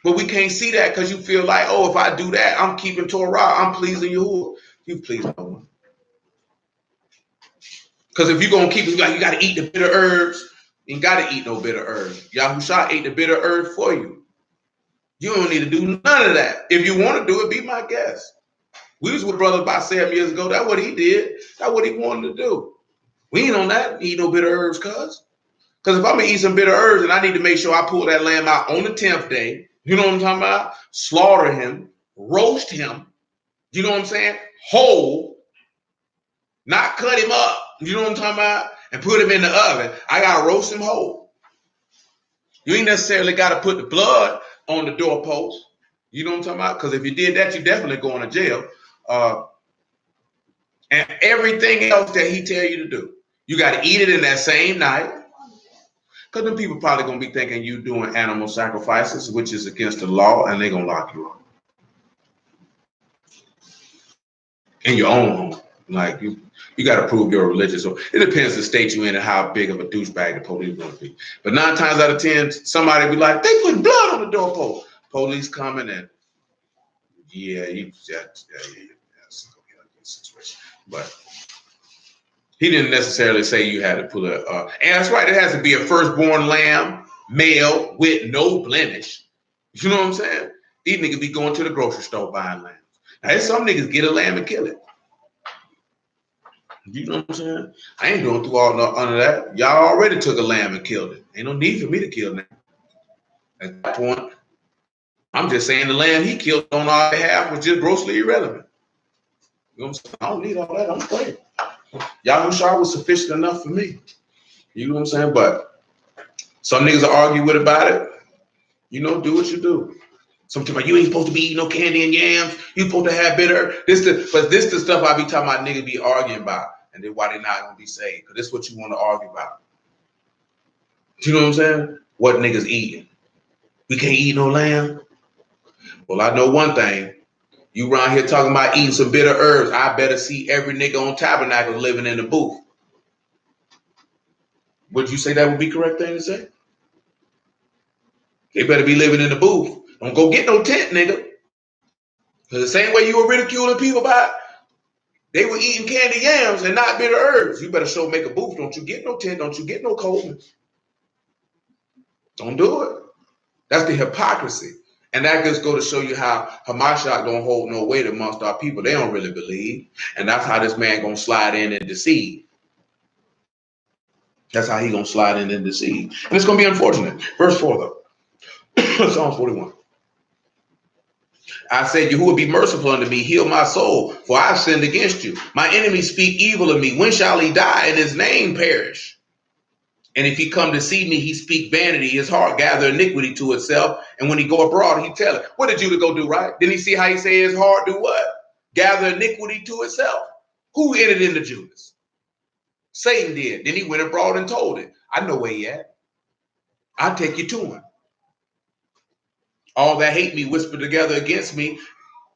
But we can't see that because you feel like, oh, if I do that, I'm keeping Torah, I'm pleasing Yahuwah. You please no one. Because if you're going to keep it, like, you got to eat the bitter herbs. You ain't got to eat no bitter herbs. Yahushua ate the bitter herb for you. You don't need to do none of that. If you want to do it, be my guest. We was with brother about 7 years ago. That's what he did. That's what he wanted to do. We ain't on that. Eat no bitter herbs, cuz. Because if I'm going to eat some bitter herbs, and I need to make sure I pull that lamb out on the 10th day, You know what I'm talking about? Slaughter him, roast him. You know what I'm saying? Whole, not cut him up. You know what I'm talking about? And put him in the oven. I gotta roast him whole. You ain't necessarily got to put the blood on the doorpost. You know what I'm talking about? Because if you did that, you definitely going to jail. And everything else that he tell you to do, you got to eat it in that same night. Because then people probably going to be thinking you doing animal sacrifices, which is against the law, and they're going to lock you up. In your own home. Like you got to prove you're religious. So it depends the state you're in and how big of a douchebag the police going to be. But 9 times out of 10, somebody be like, they putting blood on the doorpost. Police coming and yeah, situation. But he didn't necessarily say you had to put a. And that's right, it has to be a firstborn lamb, male with no blemish. You know what I'm saying? These niggas be going to the grocery store buying lambs. Now, some niggas get a lamb and kill it. You know what I'm saying? I ain't going through all none of that. Y'all already took a lamb and killed it. Ain't no need for me to kill it. At that point, I'm just saying the lamb he killed on our behalf was just grossly irrelevant. You know what I'm saying? I don't need all that. I'm straight. Yahushua was sufficient enough for me. You know what I'm saying? But some niggas will argue with about it. You know, do what you do. Sometimes you ain't supposed to be eating no candy and yams. You supposed to have bitter. This the stuff I be talking about niggas be arguing about. And then why they not gonna be saved. Because this is what you want to argue about. You know what I'm saying? What niggas eating. We can't eat no lamb. Well, I know one thing. You around here talking about eating some bitter herbs. I better see every nigga on Tabernacle living in the booth. Would you say that would be the correct thing to say? They better be living in the booth. Don't go get no tent, nigga. Because the same way you were ridiculing people about, they were eating candy yams and not bitter herbs. You better show make a booth. Don't you get no tent. Don't you get no coldness. Don't do it. That's the hypocrisy. And that just go to show you how Hamashiach don't hold no weight amongst our people. They don't really believe. And that's how this man going to slide in and deceive. That's how he going to slide in and deceive. And it's going to be unfortunate. Verse 4, though. Psalm 41. I said, Yahuwah be merciful unto me, heal my soul, for I've sinned against you. My enemies speak evil of me. When shall he die and his name perish? And if he come to see me, he speak vanity. His heart gather iniquity to itself. And when he go abroad, he tell it. What did Judah go do, right? Didn't he see how he say his heart do what? Gather iniquity to itself. Who entered into Judas? Satan did. Then he went abroad and told it. I know where he at. I'll take you to him. All that hate me whisper together against me.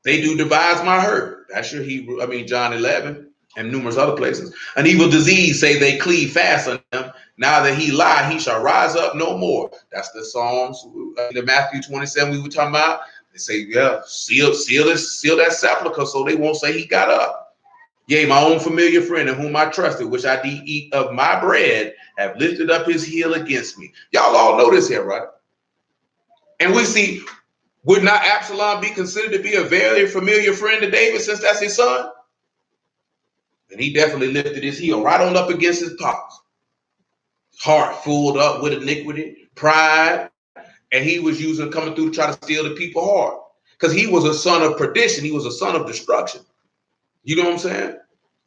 They do devise my hurt. That's your Hebrew. John 11 and numerous other places. An evil disease say they cleave fast on him. Now that he lie, he shall rise up no more. That's the Psalms, the Matthew 27 we were talking about. They say, yeah, seal that sepulcher so they won't say he got up. Yea, my own familiar friend in whom I trusted, which I did eat of my bread, have lifted up his heel against me. Y'all all know this here, right? And we see, would not Absalom be considered to be a very familiar friend to David since that's his son? And he definitely lifted his heel right on up against his pops. Heart filled up with iniquity, pride, and he was coming through to try to steal the people's heart. Because he was a son of perdition. He was a son of destruction. You know what I'm saying?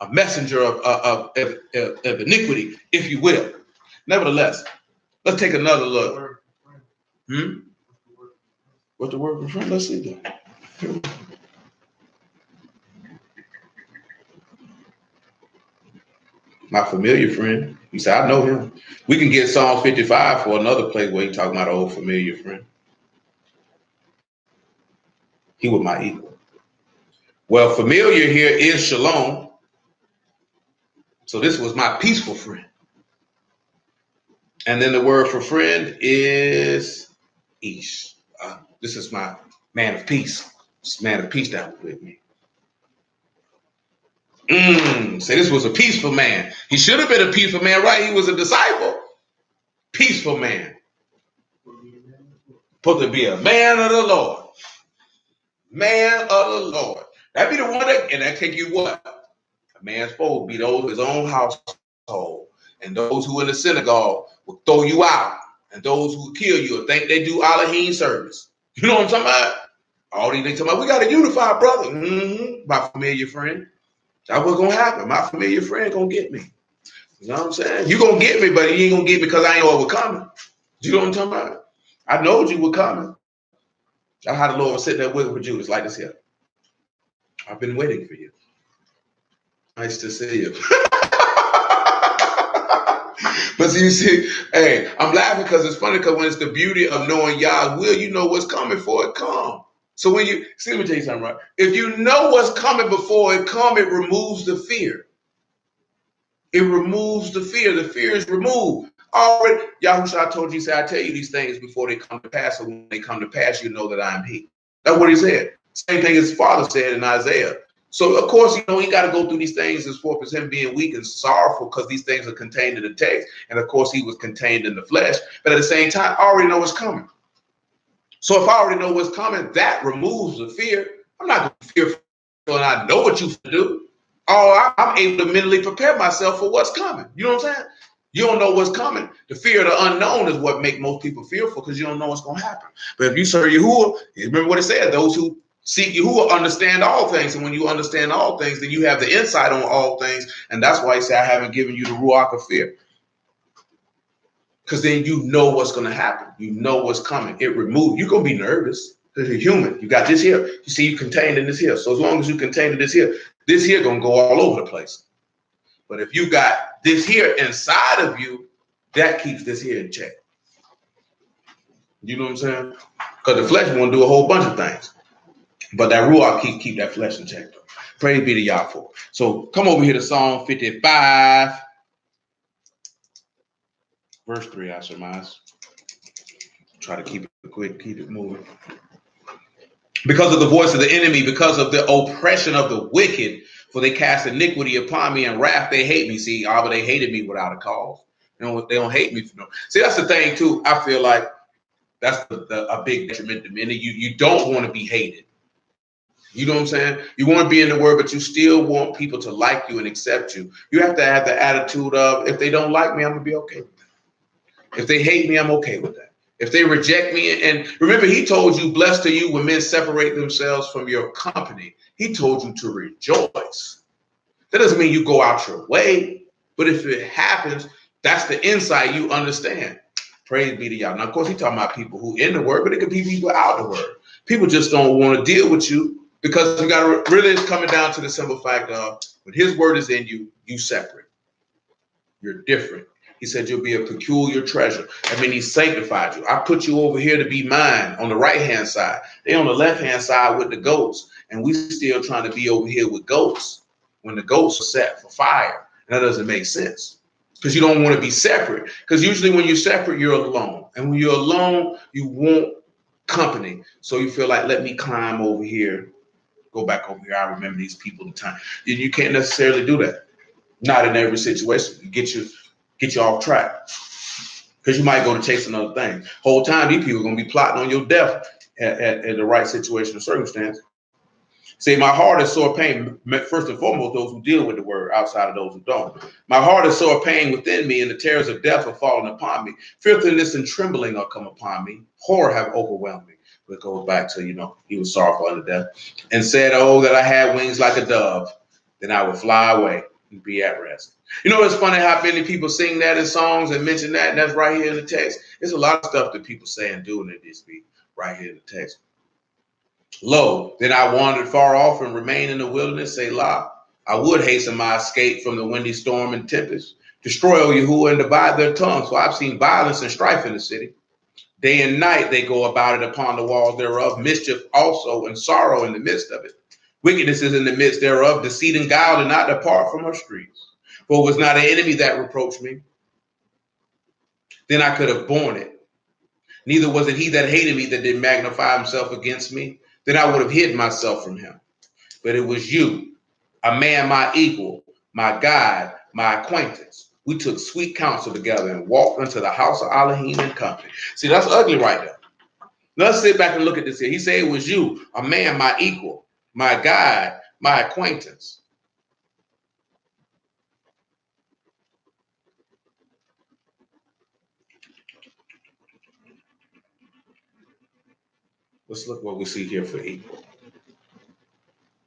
A messenger of iniquity, if you will. Nevertheless, let's take another look. What's the word for friend? Let's see that. My familiar friend. He said, I know him. We can get Psalm 55 for another place where he talking about an old familiar friend. He was my equal. Well, familiar here is shalom. So this was my peaceful friend. And then the word for friend is ish. This is my man of peace. This man of peace that was with me. Say this was a peaceful man. He should have been a peaceful man, right? He was a disciple. Peaceful man. Supposed to be a man of the Lord. Man of the Lord. That be the one that take you what? A man's supposed to be those of his own household. And those who in the synagogue will throw you out. And those who kill you think they do Elohim service. You know what I'm talking about? All these things talking about, we got to unify, brother. My familiar friend. That's what's going to happen. My familiar friend going to get me. You know what I'm saying? You going to get me, but you ain't going to get me because I ain't know it was coming. You know what I'm talking about? I know you were coming. That's how the Lord was sitting there waiting for Judas like this here. I've been waiting for you. Nice to see you. But you see, hey, I'm laughing because it's funny because when it's the beauty of knowing Yah's will, you know what's coming before it come. So when you see, let me tell you something, right? If you know what's coming before it come, it removes the fear. It removes the fear. The fear is removed. Already, Yahushua told you, I tell you these things before they come to pass. So when they come to pass, you know that I am He. That's what He said. Same thing His Father said in Isaiah. So of course, you know, He got to go through these things as far as Him being weak and sorrowful, because these things are contained in the text, and of course, He was contained in the flesh. But at the same time, I already know what's coming. So if I already know what's coming, that removes the fear. I'm not going to be fearful, and I know what you do. Oh, I'm able to mentally prepare myself for what's coming. You know what I'm saying? You don't know what's coming. The fear of the unknown is what makes most people fearful, because you don't know what's going to happen. But if you serve Yahuwah, remember what it said, those who seek Yahuwah understand all things. And when you understand all things, then you have the insight on all things. And that's why He said, I haven't given you the ruach of fear. Because then you know what's going to happen. You know what's coming. It removes. You're going to be nervous because you're human. You got this here. You see, you contained in this here. So as long as you contained in this here going to go all over the place. But if you got this here inside of you, that keeps this here in check. You know what I'm saying? Because the flesh want to do a whole bunch of things. But that ruach keep that flesh in check. Praise be to Yah for. So come over here to Psalm 55, verse 3, I surmise. Try to keep it quick, keep it moving. Because of the voice of the enemy, because of the oppression of the wicked, for they cast iniquity upon me, and wrath they hate me. See, but they hated me without a cause. You know, they don't hate me for no. See, that's the thing too. I feel like that's a big detriment to many. You don't want to be hated. You know what I'm saying? You want to be in the word, but you still want people to like you and accept you. You have to have the attitude of, if they don't like me, I'm gonna be okay with that. If they hate me, I'm okay with that. If they reject me, and remember, He told you, blessed are you when men separate themselves from your company. He told you to rejoice. That doesn't mean you go out your way, but if it happens, that's the insight you understand. Praise be to Yah. Now, of course, He's talking about people who in the word, but it could be people out the word. People just don't want to deal with you, because you got to really, it's coming down to the simple fact of, when His word is in you, you separate. You're different. He said you'll be a peculiar treasure. I mean, He sanctified you. I put you over here to be mine on the right-hand side. They on the left-hand side with the goats, and we still trying to be over here with goats when the goats are set for fire. And that doesn't make sense, because you don't want to be separate. Because usually when you're separate, you're alone. And when you're alone, you want company. So you feel like, let me climb over here, go back over here. I remember these people in time. You can't necessarily do that. Not in every situation. You get you off track, because you might go to chase another thing. Whole time, these people are going to be plotting on your death at the right situation or circumstance. See, my heart is sore pain. First and foremost, those who deal with the word, outside of those who don't. My heart is sore pain within me, and the terrors of death are falling upon me. Filthiness and trembling are come upon me. Horror have overwhelmed me. But it goes back to, He was sorrowful unto death, and said, oh, that I had wings like a dove, then I would fly away and be at rest. It's funny how many people sing that in songs and mention that, and that's right here in the text. There's a lot of stuff that people say and do, and it just be right here in the text. Lo, then I wandered far off and remained in the wilderness, Selah. I would hasten my escape from the windy storm and tempest. Destroy, O Yahuwah, and divide their tongues, for I've seen violence and strife in the city. Day and night they go about it upon the walls thereof, mischief also and sorrow in the midst of it. Wickedness is in the midst thereof, deceit and guile do not depart from her streets. For it was not an enemy that reproached me, then I could have borne it. Neither was it he that hated me that did magnify himself against me, then I would have hid myself from him. But it was you, a man my equal, my guide, my acquaintance. We took sweet counsel together and walked into the house of Elohim and company. See, that's ugly right there. Let's sit back and look at this here. He said it was you, a man my equal, my guide, my acquaintance. Let's look what we see here for equal.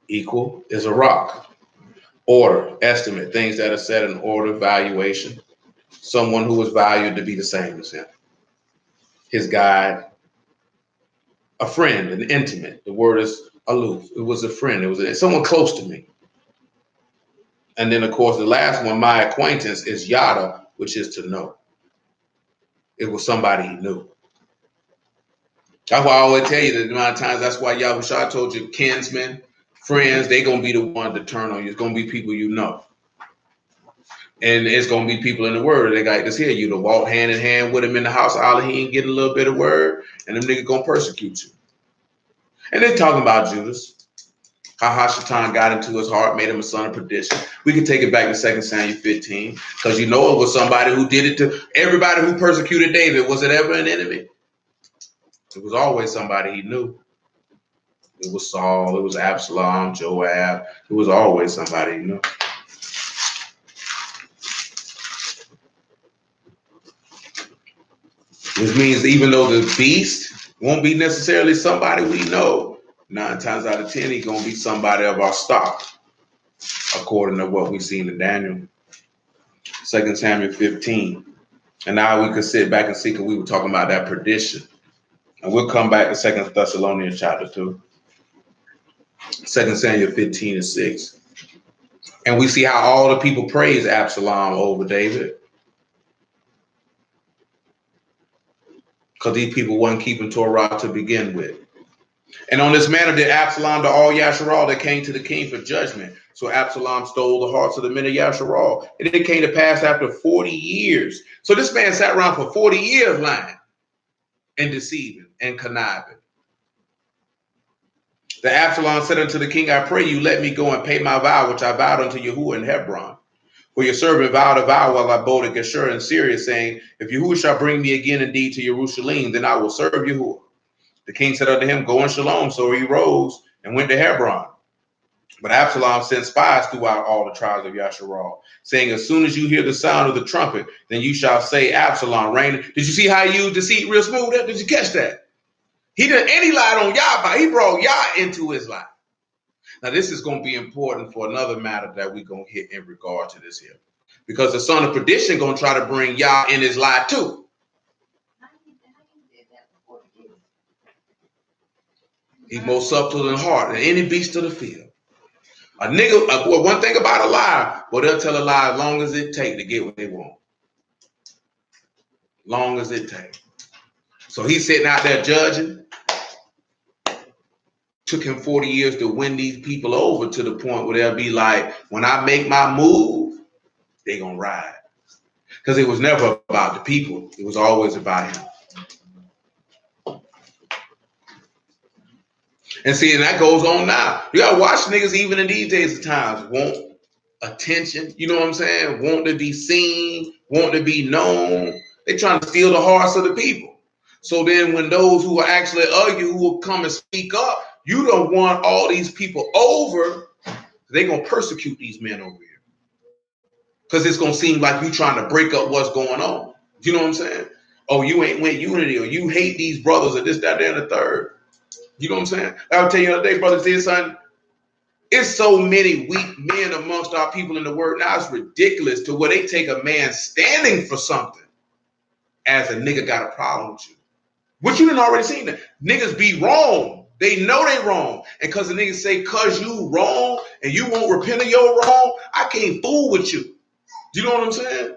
Equal is a rock. Order, estimate, things that are set in order, valuation. Someone who was valued to be the same as him. His guide, a friend, an intimate. The word is aloof. It was a friend. It was someone close to me. And then, of course, the last one, my acquaintance, is yada, which is to know. It was somebody he knew. That's why I always tell you that the amount of times, that's why Yahushua told you, kinsmen, friends, they're going to be the one to turn on you. It's going to be people you know. And it's going to be people in the word. They got this here, you to walk hand in hand with him in the house. All he ain't getting a little bit of word, and them niggas going to persecute you. And they're talking about Judas. How Hashatan got into his heart, made him a son of perdition. We can take it back to 2 Samuel 15, because you know it was somebody who did it to everybody who persecuted David. Was it ever an enemy? It was always somebody he knew. It was Saul, it was Absalom, Joab. It was always somebody he knew. Which means even though the beast won't be necessarily somebody we know, 9 times out of 10, he's going to be somebody of our stock, according to what we've seen in Daniel. 2 Samuel 15. And now we could sit back and see, because we were talking about that perdition. And we'll come back to 2 Thessalonians chapter 2. 2 Samuel 15 and 6. And we see how all the people praise Absalom over David. Because these people weren't keeping Torah to begin with. And on this manner did Absalom to all Yasharal that came to the king for judgment. So Absalom stole the hearts of the men of Yasharal. And it came to pass after 40 years. So this man sat around for 40 years lying and deceiving and conniving. The Absalom said unto the king, I pray you, let me go and pay my vow, which I vowed unto Yahuwah in Hebron. For your servant vowed a vow while I abode at Geshur in Syria, saying, if Yahuwah shall bring me again indeed to Jerusalem, then I will serve Yahuwah. The king said unto him, go in shalom. So he rose and went to Hebron. But Absalom sent spies throughout all the tribes of Yasharal, saying, as soon as you hear the sound of the trumpet, then you shall say, Absalom reign. Did you see how he used deceit real smooth? Did you catch that? He did, and he lied on Yah, but he brought Yah into his life. Now, this is going to be important for another matter that we're going to hit in regard to this here. Because the son of perdition going to try to bring Yah in his lie too. He's more subtle than heart than any beast of the field. A nigga, one thing about a lie, well, they'll tell a lie as long as it takes to get what they want. Long as it takes. So he's sitting out there judging. Took him 40 years to win these people over to the point where they'll be like, when I make my move, they're going to ride. Because it was never about the people. It was always about him. And see, and that goes on now. You got to watch niggas even in these days of times want attention. You know what I'm saying? Want to be seen, want to be known. They're trying to steal the hearts of the people. So then when those who are actually you who will come and speak up, you don't want all these people over. They're going to persecute these men over here. Because it's going to seem like you trying to break up what's going on. You know what I'm saying? Oh, you ain't with unity, or you hate these brothers, or this, that, and the third. You know what I'm saying? I'll tell you the other day, brothers, this, son, it's so many weak men amongst our people in the word. Now it's ridiculous to where they take a man standing for something as a nigga got a problem with you. What you done already seen that. Niggas be wrong. They know they wrong. And because the niggas say, cause you wrong and you won't repent of your wrong, I can't fool with you. You know what I'm saying?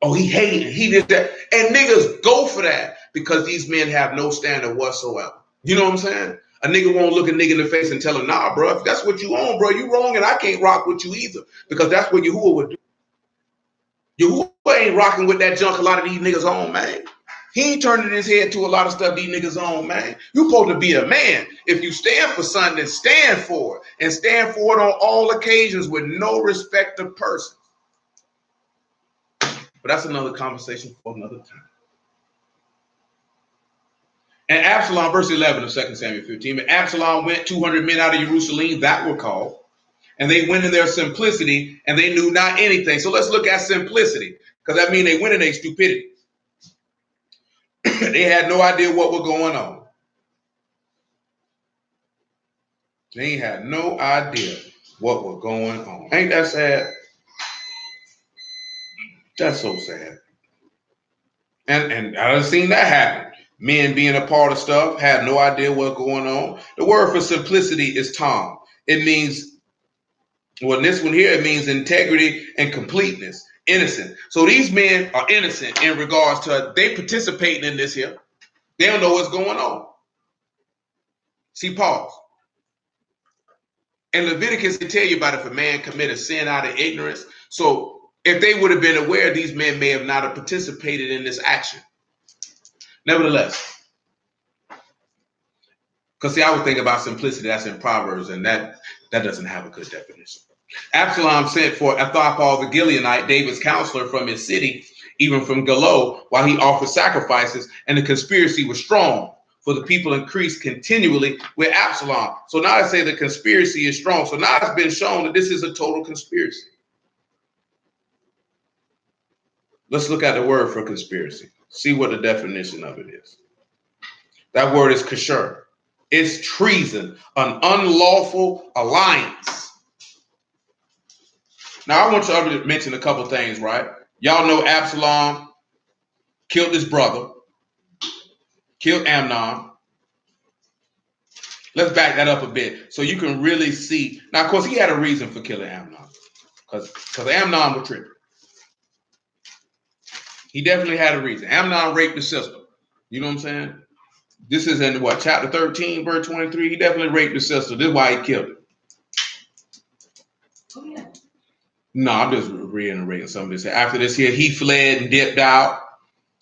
Oh, he hated, he did that. And niggas go for that because these men have no standard whatsoever. You know what I'm saying? A nigga won't look a nigga in the face and tell him, nah, bro, if that's what you own, bro, you wrong and I can't rock with you either. Because that's what Yahuwah would do. Yahuwah ain't rocking with that junk a lot of these niggas on, man. He ain't turning his head to a lot of stuff these niggas on, man. You supposed to be a man. If you stand for something, stand for it. And stand for it on all occasions with no respect of person. But that's another conversation for another time. And Absalom, verse 11 of 2 Samuel 15, and Absalom went 200 men out of Jerusalem that were called, and they went in their simplicity, and they knew not anything. So let's look at simplicity, because that means they went in their stupidity. They had no idea what was going on. They had no idea what was going on. Ain't that sad? That's so sad. And I done seen that happen. Men being a part of stuff, had no idea what's going on. The word for simplicity is tom. It means, well, this one here, it means integrity and completeness. Innocent. So these men are innocent in regards to they participating in this here. They don't know what's going on. See, pause. In Leviticus, they tell you about if a man commit a sin out of ignorance. So if they would have been aware, these men may have not have participated in this action. Nevertheless, because see, I would think about simplicity, that's in Proverbs, and that doesn't have a good definition. Absalom sent for Athapal the Gileonite, David's counselor, from his city, even from Gilo, while he offered sacrifices, and the conspiracy was strong, for the people increased continually with Absalom. So now I say the conspiracy is strong. So now it's been shown that this is a total conspiracy. Let's look at the word for conspiracy. See what the definition of it is. That word is kasher. It's treason, an unlawful alliance. Now, I want y'all to mention a couple things, right? Y'all know Absalom killed his brother, killed Amnon. Let's back that up a bit so you can really see. Now, of course, he had a reason for killing Amnon because Amnon was tripping. He definitely had a reason. Amnon raped his sister. You know what I'm saying? This is in what, chapter 13, verse 23. He definitely raped his sister. This is why he killed her. Oh, yeah. No, I'm just reiterating some of this. After this here, he fled and dipped out.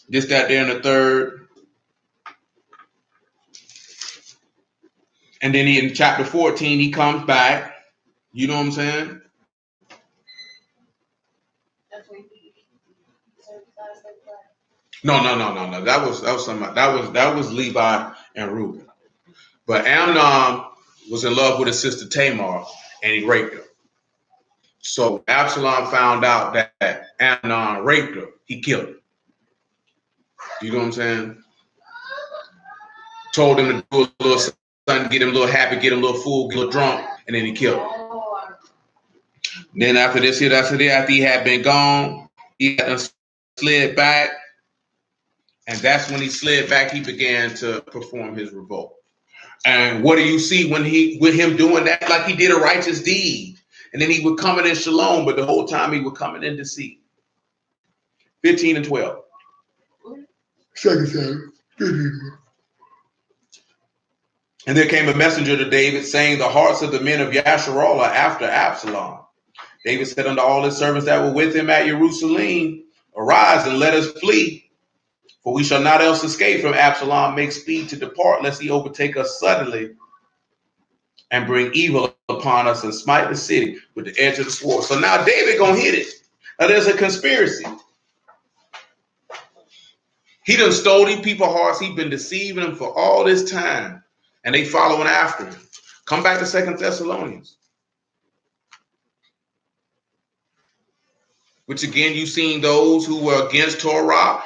This, that, there, and the third. And then in chapter 14, he comes back. You know what I'm saying? No. That was Levi and Reuben. But Amnon was in love with his sister Tamar, and he raped her. So Absalom found out that Amnon raped her. He killed her. You know what I'm saying? Told him to do a little something, get him a little happy, get him a little full, get a little drunk, and then he killed him. Then after this here, after he had been gone, he had slid back. And that's when he slid back, he began to perform his revolt. And what do you see with him doing that? Like he did a righteous deed. And then he would come in shalom, but the whole time he would come in deceit. 15 and 12. Second Samuel. And there came a messenger to David saying, the hearts of the men of Yasharal are after Absalom. David said unto all his servants that were with him at Jerusalem, arise and let us flee. For we shall not else escape from Absalom. Make speed to depart, lest he overtake us suddenly and bring evil upon us and smite the city with the edge of the sword. So now David gonna hit it. Now there's a conspiracy. He done stole these people's hearts. He's been deceiving them for all this time. And they following after him. Come back to 2 Thessalonians. Which again, you've seen those who were against Turah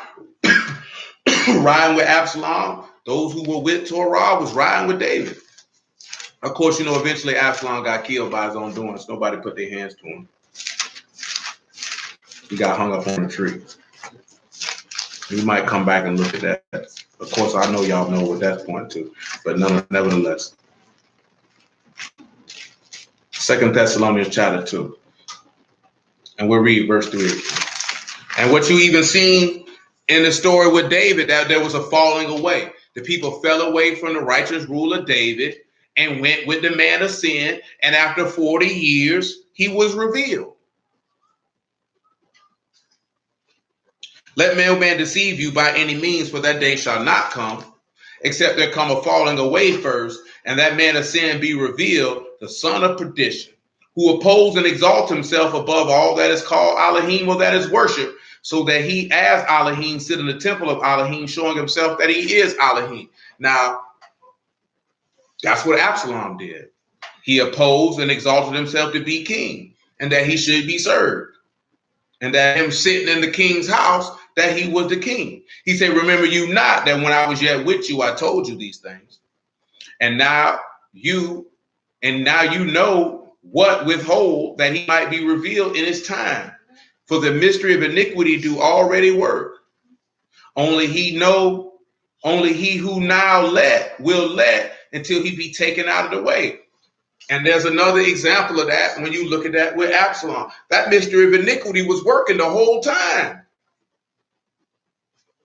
riding with Absalom. Those who were with Turah was riding with David. Of course, you know, eventually Absalom got killed by his own doing. So nobody put their hands to him. He got hung up on a tree. We might come back and look at that. Of course, I know y'all know what that's pointing to, but nevertheless. 2 Thessalonians chapter 2. And we'll read verse 3. And what you even seen in the story with David, that there was a falling away. The people fell away from the righteous rule of David and went with the man of sin. And after 40 years, he was revealed. Let no man deceive you by any means, for that day shall not come, except there come a falling away first, and that man of sin be revealed, the son of perdition, who oppose and exalt himself above all that is called Elohim or that is worship, so that he as Elohim sit in the temple of Elohim, showing himself that he is Elohim. Now, that's what Absalom did. He opposed and exalted himself to be king, and that he should be served. And that him sitting in the king's house, that he was the king. He said, remember you not that when I was yet with you, I told you these things. And now you And now you know what withhold that he might be revealed in his time. For the mystery of iniquity do already work. Only he who now will let until he be taken out of the way. And there's another example of that when you look at that with Absalom. That mystery of iniquity was working the whole time.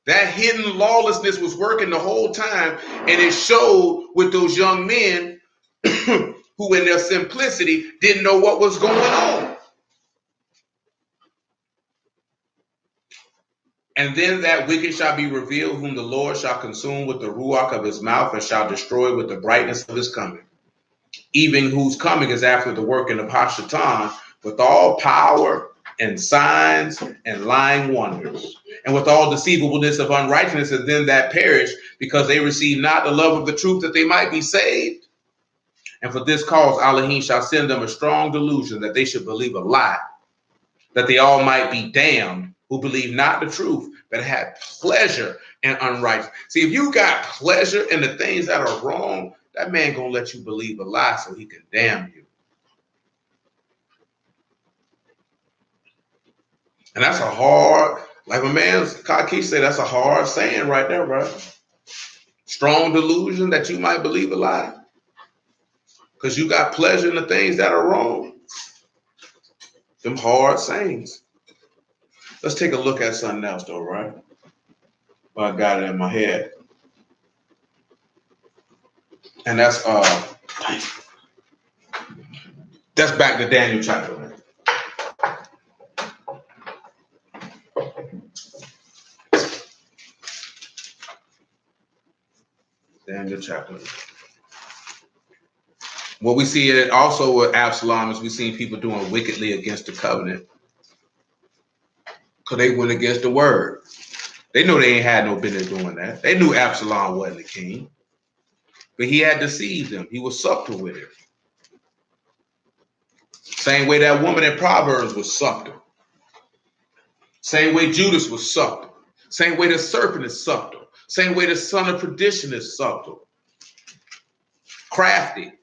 That hidden lawlessness was working the whole time, and it showed with those young men who in their simplicity didn't know what was going on. And then that wicked shall be revealed, whom the Lord shall consume with the ruach of his mouth and shall destroy with the brightness of his coming. Even whose coming is after the working of Hashatan, with all power and signs and lying wonders, and with all deceivableness of unrighteousness, and them that perish, because they receive not the love of the truth, that they might be saved. And for this cause Elohim shall send them a strong delusion, that they should believe a lie, that they all might be damned, who believe not the truth, but had pleasure in unrighteousness. See, if you got pleasure in the things that are wrong, that man gonna let you believe a lie so he can damn you. And that's a hard, like my man Kaki said, that's a hard saying right there, bro. Strong delusion that you might believe a lie. Because you got pleasure in the things that are wrong. Them hard sayings. Let's take a look at something else though, right? Well, I got it in my head. And that's back to Daniel chapter 1. Daniel chapter 1. What we see it also with Absalom is we see people doing wickedly against the covenant. Because they went against the word. They knew they ain't had no business doing that. They knew Absalom wasn't the king. But he had deceived them. He was subtle with it. Same way that woman in Proverbs was subtle. Same way Judas was subtle. Same way the serpent is subtle. Same way the son of perdition is subtle. Crafty.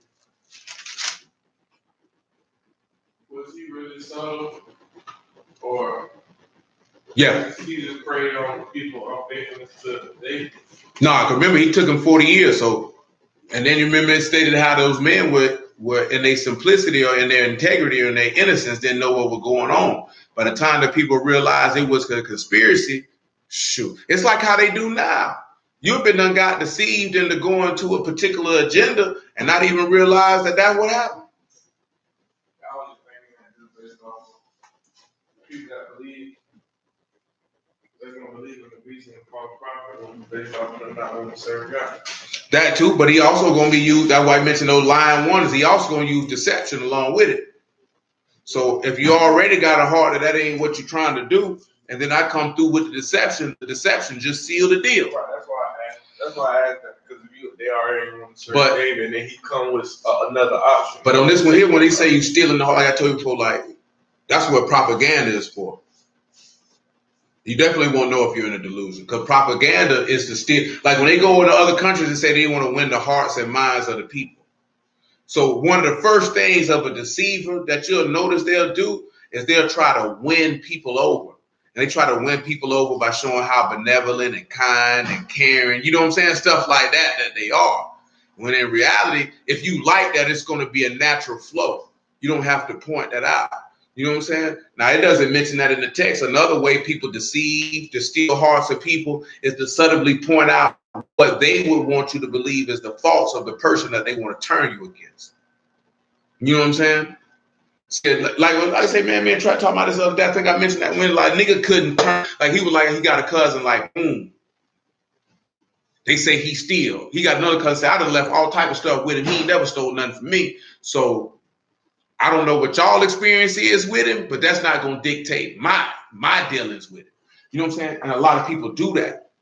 Was he really subtle? Or yeah, he just preyed on people unfaithfulness to David? No, I can remember he took him 40 years. So, and then you remember it stated how those men were in their simplicity or in their integrity or in their innocence didn't know what was going on. By the time that people realized it was a conspiracy, shoot, it's like how they do now. You've been done got deceived into going to a particular agenda and not even realize that that's what happened. I was just thinking that just based off people that believe they're going to believe in the beast and the false prophet based off of them not wanting to serve God. That too, but he also going to be used. That's why I mentioned those lying wonders. He also going to use deception along with it. So if you already got a heart that ain't what you're trying to do, and then I come through with the deception just seal the deal. Right, that's why I asked that, because they already want to serve David, and then he come with another option. But on this one here, when they say you stealing the heart, like I told you before, like that's what propaganda is for. You definitely won't know if you're in a delusion, because propaganda is to steal. Like when they go into other countries and say they want to win the hearts and minds of the people. So one of the first things of a deceiver that you'll notice they'll do is they'll try to win people over. And they try to win people over by showing how benevolent and kind and caring, you know what I'm saying? Stuff like that they are. When in reality, if you like that, it's going to be a natural flow. You don't have to point that out. You know what I'm saying? Now, it doesn't mention that in the text. Another way people deceive, to steal hearts of people, is to subtly point out what they would want you to believe is the faults of the person that they want to turn you against. You know what I'm saying? Like I say, man, try to talk about this other day. I think I mentioned that when like nigga couldn't turn, like he was like he got a cousin like boom. They say he steal. He got another cousin say I done left all type of stuff with him. He ain't never stole nothing from me. So I don't know what y'all experience is with him, but that's not gonna dictate my dealings with him. You know what I'm saying? And a lot of people do that.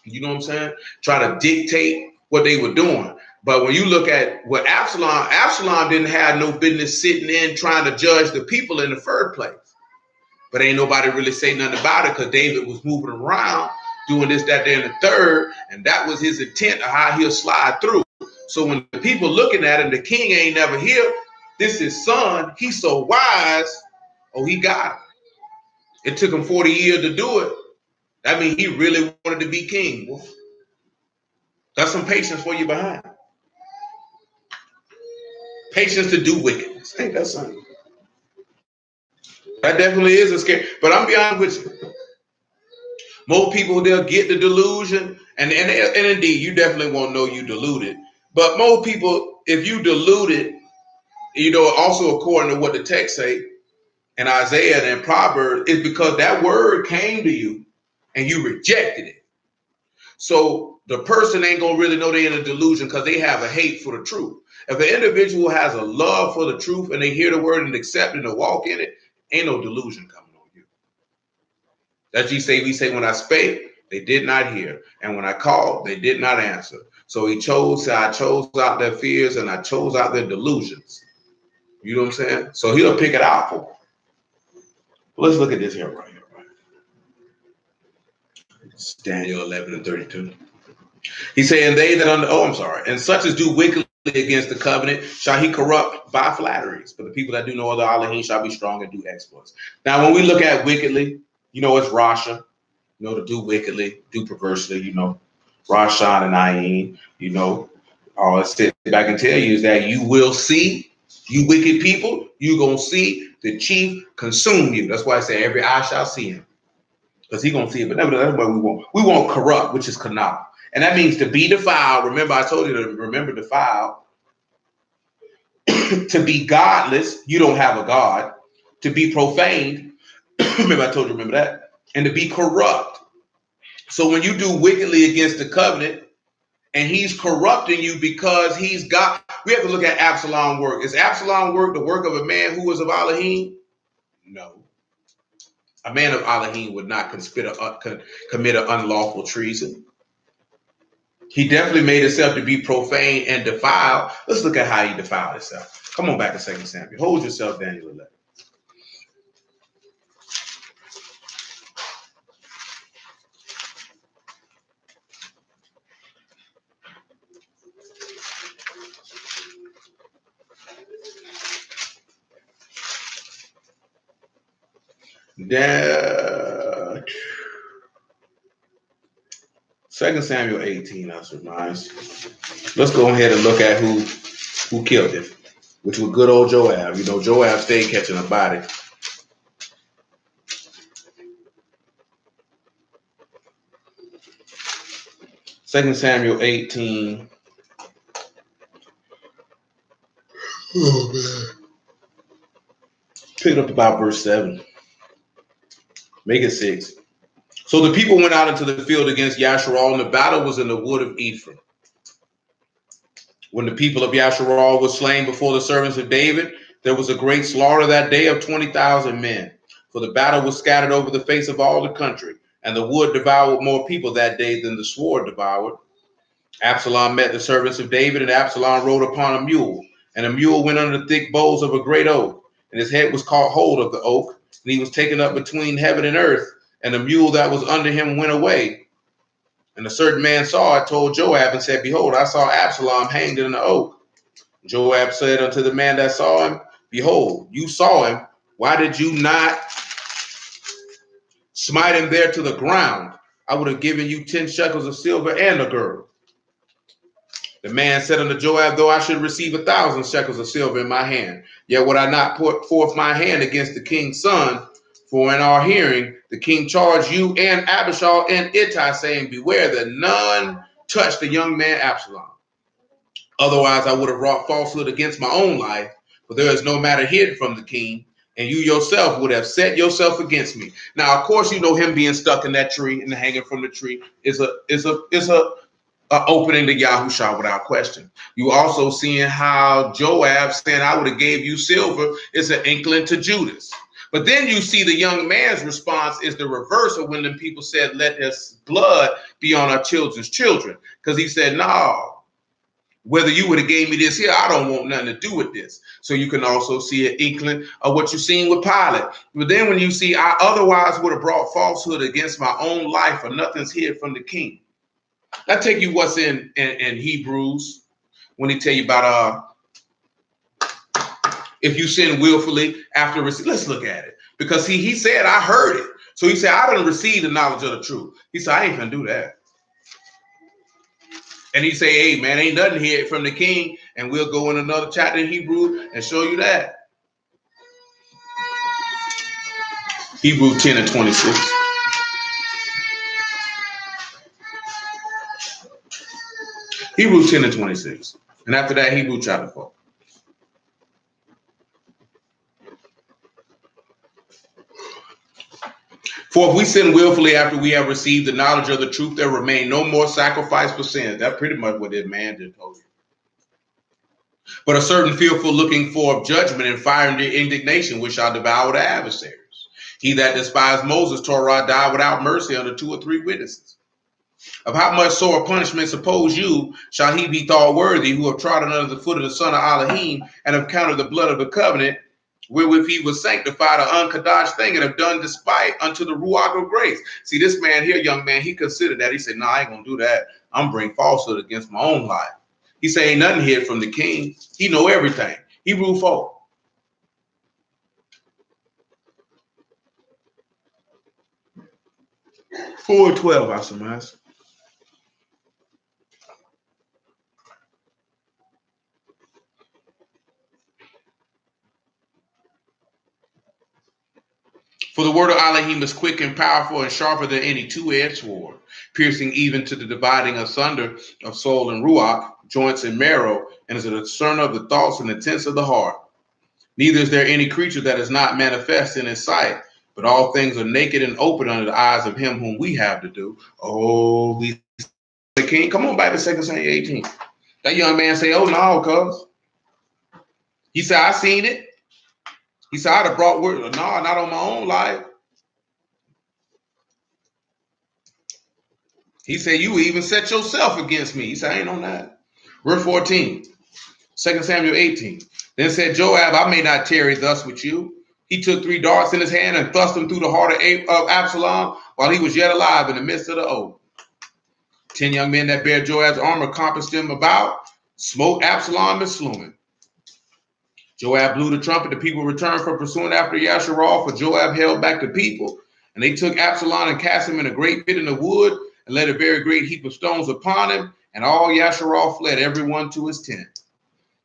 You know what I'm saying? Try to dictate what they were doing. But when you look at what Absalom didn't have no business sitting in trying to judge the people in the first place. But ain't nobody really say nothing about it because David was moving around, doing this, that, there, and the third. And that was his intent of how he'll slide through. So when the people looking at him, the king ain't never here. This is son. He's so wise. Oh, he got him. It took him 40 years to do it. That means he really wanted to be king. Boy. Got some patience for you behind. Patience to do wickedness. Ain't that something? That definitely is a scare. But I'm be honest with you. Most people, they'll get the delusion. And indeed, you definitely won't know you deluded. But most people, if you deluded, also according to what the text say in Isaiah and Proverbs, it's because that word came to you and you rejected it. So the person ain't gonna really know they're in a delusion because they have a hate for the truth. If an individual has a love for the truth and they hear the word and accept it and walk in it, ain't no delusion coming on you. That's we say, when I spake, they did not hear. And when I called, they did not answer. So I chose out their fears and I chose out their delusions. You know what I'm saying? So he'll pick it out for them. Let's look at this here right here. It's Daniel 11:32. He's saying and such as do wickedly against the covenant shall he corrupt by flatteries. But the people that do no other Elohim shall be strong and do exploits. Now, when we look at wickedly, it's Rasha, to do wickedly, do perversely, Rashan and Ayin, all I sit back and tell you is that you will see, you wicked people, you gonna see the chief consume you. That's why I say every eye shall see him. Because he's gonna see it, but nevertheless, that's what we won't corrupt, which is kanal. And that means to be defiled. Remember, I told you to remember defiled. To be godless, you don't have a God. To be profaned, remember that. And to be corrupt. So when you do wickedly against the covenant, and he's corrupting you because he's got, we have to look at Absalom work. Is Absalom work the work of a man who was of Elohim? No. A man of Elohim would not commit an unlawful treason. He definitely made himself to be profane and defiled. Let's look at how he defiled himself. Come on back to 2 Samuel. Hold yourself, Daniel 11. That 2 Samuel 18, I surmise. Let's go ahead and look at who killed him, which was good old Joab. Joab stayed catching a body. Second Samuel 18. Oh man. Pick it up about verse 7. Make it 6. So the people went out into the field against Yasharal, and the battle was in the wood of Ephraim. When the people of Yasharal were slain before the servants of David, there was a great slaughter that day of 20,000 men. For the battle was scattered over the face of all the country, and the wood devoured more people that day than the sword devoured. Absalom met the servants of David, and Absalom rode upon a mule, and a mule went under the thick boughs of a great oak, and his head was caught hold of the oak, and he was taken up between heaven and earth, and the mule that was under him went away. And a certain man saw it, told Joab, and said, Behold, I saw Absalom hanged in the oak. Joab said unto the man that saw him, Behold, you saw him. Why did you not smite him there to the ground? I would have given you 10 shekels of silver and a girdle. The man said unto Joab, Though I should receive 1,000 shekels of silver in my hand, yet would I not put forth my hand against the king's son. For in our hearing, the king charged you and Abishai and Ittai, saying, Beware that none touch the young man Absalom. Otherwise, I would have wrought falsehood against my own life, for there is no matter hidden from the king, and you yourself would have set yourself against me. Now, of course, him being stuck in that tree and hanging from the tree is a opening to Yahushua without question. You also seeing how Joab saying, I would have gave you silver is an inkling to Judas. But then you see the young man's response is the reverse of when the people said, let his blood be on our children's children. Because he said, no, whether you would have gave me this here, I don't want nothing to do with this. So you can also see an inkling of what you're seeing with Pilate. But then when you see, I otherwise would have brought falsehood against my own life, for nothing's hid from the king. I take you what's in Hebrews when he tell you about if you sin willfully after receive. Let's look at it. Because he said, I heard it. So he said, I didn't receive the knowledge of the truth. He said, I ain't gonna do that. And he say, hey, man, ain't nothing here from the king. And we'll go in another chapter in Hebrew and show you that. Hebrew 10 and 26. Hebrew 10 and 26. And after that, Hebrew chapter 4. For if we sin willfully after we have received the knowledge of the truth, there remain no more sacrifice for sins. That's pretty much what this man just told you. But a certain fearful looking for of judgment and fire and indignation, which shall devour the adversaries. He that despised Moses' Torah died without mercy under 2 or 3 witnesses. Of how much sore punishment suppose you shall he be thought worthy, who have trodden under the foot of the son of Elohim, and have counted the blood of the covenant, wherewith he was sanctified an unkadash thing, and have done despite unto the ruach of grace. See, this man here, young man, he considered that. He said, no, I ain't gonna do that. I'm bring falsehood against my own life. He said, ain't nothing hid from the king. He know everything. Hebrew 4. Four 12, I surmise. For the word of Elohim is quick and powerful and sharper than any two-edged sword, piercing even to the dividing asunder of soul and ruach, joints and marrow, and is a discerner of the thoughts and intents of the heart. Neither is there any creature that is not manifest in his sight, but all things are naked and open under the eyes of him whom we have to do. Oh, the king. Come on back to 2 Samuel 18. That young man say, oh, no, cuz. He said, I seen it. He said, I'd have brought word. No, not on my own life. He said, you even set yourself against me. He said, I ain't on that. Verse 14, 2 Samuel 18. Then said Joab, I may not tarry thus with you. He took 3 darts in his hand and thrust them through the heart of Absalom while he was yet alive in the midst of the oath. 10 young men that bare Joab's armor compassed him about, smote Absalom and slew him. Joab blew the trumpet. The people returned from pursuing after Yasharal, for Joab held back the people. And they took Absalom and cast him in a great pit in the wood and laid a very great heap of stones upon him. And all Yasharal fled, everyone to his tent.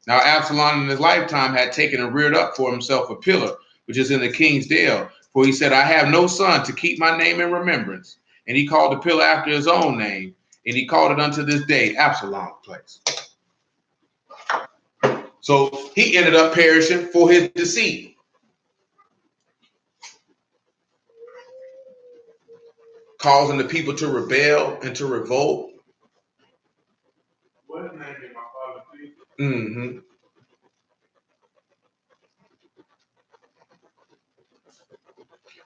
Now Absalom in his lifetime had taken and reared up for himself a pillar, which is in the king's dale. For he said, I have no son to keep my name in remembrance. And he called the pillar after his own name. And he called it unto this day Absalom's place. So he ended up perishing for his deceit. Causing the people to rebel and to revolt. What name did my father please? Mm-hmm.